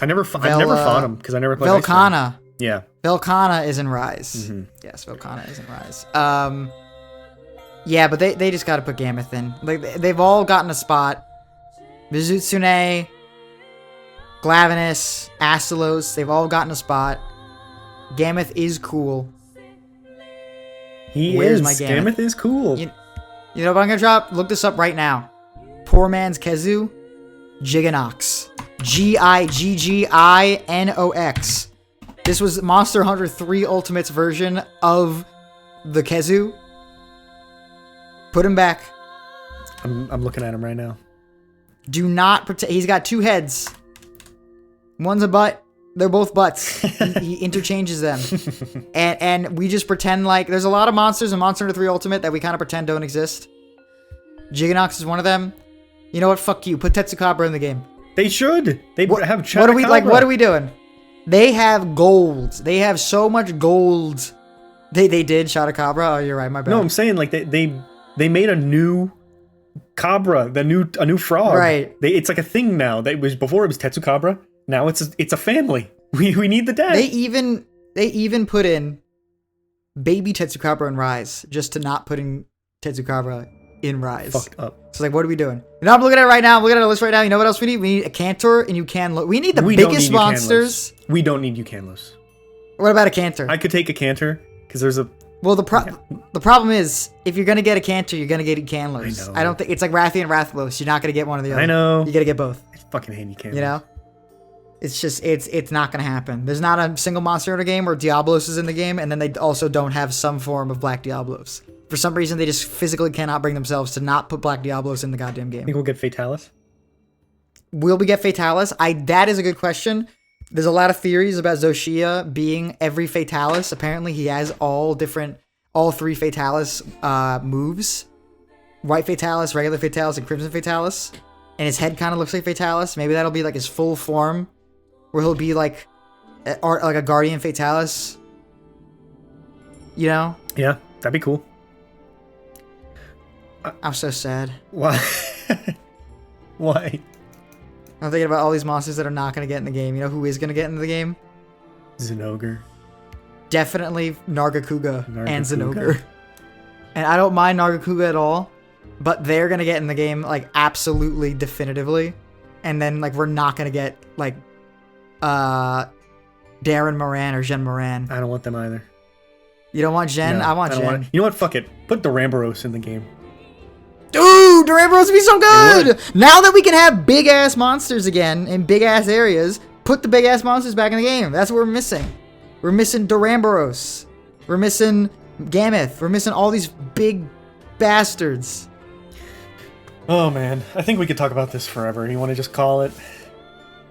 I've never fought him because I never played Velkhana. Yeah. Velkhana is in Rise. Mm-hmm. Yes, Velkhana is in Rise. Yeah, but they just got to put Gameth in. Like they've all gotten a spot. Mizutsune, Glavenus, Astalos, they've all gotten a spot. Gameth is cool. Where's my Gameth? Gameth is cool. You know what I'm gonna drop? Look this up right now. Poor man's Kezu, Jiganox. Gigginox. This was Monster Hunter 3 Ultimate's version of the Kezu. Put him back. I'm looking at him right now. Do not pretend. He's got two heads. One's a butt. They're both butts. he interchanges them. And we just pretend like there's a lot of monsters in Monster Hunter 3 Ultimate that we kind of pretend don't exist. Jiganox is one of them. You know what? Fuck you. Put Tetsukabra in the game. They should. They have Chatakabra. What are we doing? They have gold. They have so much gold. They did Chatakabra. Oh, you're right. My bad. No, I'm saying like they made a new Cabra, a new frog. Right. It's like a thing now. That was before it was Tetsukabra. Now it's a family. We need the dad. They even put in baby Tetsukabra in Rise just to not putting Tetsukabra in Rise. Fucked up. So like, what are we doing? Now I'm looking at it right now. I'm looking at a list right now. You know what else we need? We need a Cantor and Ucanlos. We need the biggest monsters. We don't need Ucanlos. What about a Cantor? I could take a Cantor because there's a. Well, the problem is, if you're gonna get a Cantor, you're gonna get Ucanlos. I know. I don't think it's like Rathian and Rathlos. You're not gonna get one or the other. I know. You gotta get both. I fucking hate Ucanlos. You know. It's just it's not gonna happen. There's not a single monster in the game where Diablos is in the game, and then they also don't have some form of Black Diablos. For some reason, they just physically cannot bring themselves to not put Black Diablos in the goddamn game. Think we'll get Fatalis? Will we get Fatalis? That is a good question. There's a lot of theories about Zoshia being every Fatalis. Apparently, he has all three Fatalis moves. White Fatalis, regular Fatalis, and Crimson Fatalis. And his head kind of looks like Fatalis. Maybe that'll be like his full form, where he'll be like a Guardian Fatalis. You know? Yeah, that'd be cool. I'm so sad. Why? Why? I'm thinking about all these monsters that are not going to get in the game. You know who is going to get into the game? Zinogre. Definitely Nargacuga and Zinogre. And I don't mind Nargacuga at all, but they're going to get in the game, like, absolutely definitively. And then, like, we're not going to get, like, Darren Moran or Jen Moran. I don't want them either. You don't want Jen? No, I want Jen. You know what? Fuck it. Put Duramboros in the game. Dude, Duramboros would be so good! Now that we can have big-ass monsters again in big-ass areas, put the big-ass monsters back in the game. That's what we're missing. We're missing Duramboros. We're missing Gameth. We're missing all these big bastards. Oh, man. I think we could talk about this forever. You want to just call it?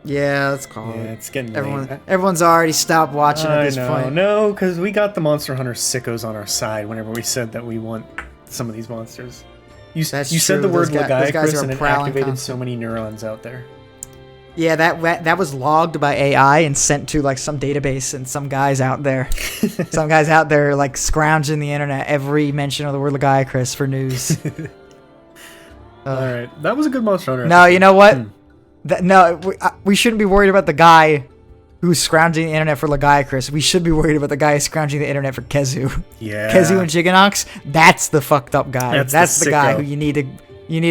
Yeah, let's call it. Yeah, it's getting late. Everyone's already stopped watching at this point. No, because we got the Monster Hunter sickos on our side whenever we said that we want some of these monsters. You said the word Lagiacrus and it activated so many neurons out there. Yeah, that was logged by AI and sent to like some database, and some guys out there like scrounging the internet every mention of the word Lagiacrus for news. All right, that was a good Monster Hunter. No, you know what? We shouldn't be worried about the guy who's scrounging the internet for Lagiacrus. We should be worried about the guy scrounging the internet for Kezu. Yeah. Kezu and Jiganox, that's the fucked up guy. That's the guy who you need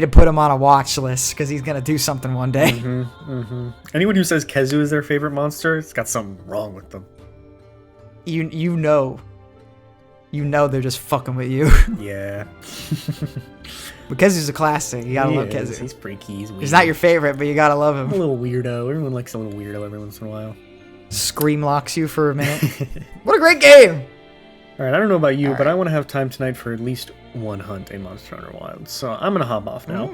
to put him on a watch list because he's gonna do something one day. Anyone who says Kezu is their favorite monster, it's got something wrong with them. You know they're just fucking with you. Yeah. But Kezu's a classic. You gotta love Kezu. He's freaky. He's weird. He's not your favorite, but you gotta love him. I'm a little weirdo. Everyone likes a little weirdo every once in a while. scream locks you for a minute. What a great game! All right, I don't know about you, All but I right. want to have time tonight for at least one hunt in Monster Hunter Wilds. So I'm gonna hop off now.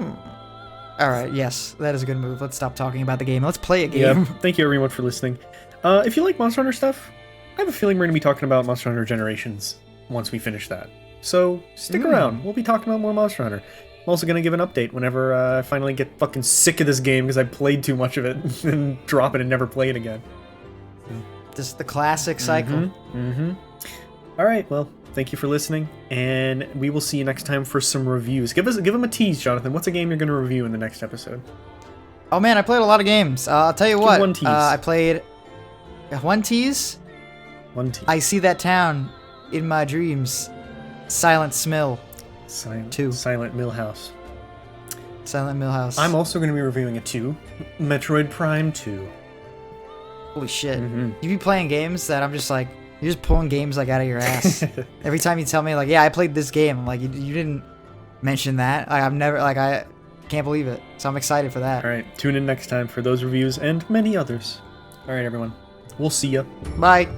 All right, yes, that is a good move. Let's stop talking about the game. Let's play a game. Yeah. Thank you everyone for listening. If you like Monster Hunter stuff, I have a feeling we're gonna be talking about Monster Hunter Generations once we finish that. So stick around. We'll be talking about more Monster Hunter. I'm also gonna give an update whenever I finally get fucking sick of this game because I played too much of it and drop it and never play it again. Just the classic cycle. All right, well, thank you for listening, and we will see you next time for some reviews. Give them a tease, Jonathan. What's a game you're going to review in the next episode? Oh man, I played a lot of games. I'll tell you Give what. one tease. I played one tease. One tease. I see that town in my dreams. Silent Smill. Two. Silent Millhouse. Silent Mill House. I'm also going to be reviewing a 2, Metroid Prime 2. Holy shit. You be playing games that I'm just like, you're just pulling games like out of your ass. Every time you tell me like, yeah, I played this game, I'm like, you didn't mention that. Like, I can't believe it. So I'm excited for that. All right, tune in next time for those reviews and many others. All right, everyone. We'll see ya. Bye.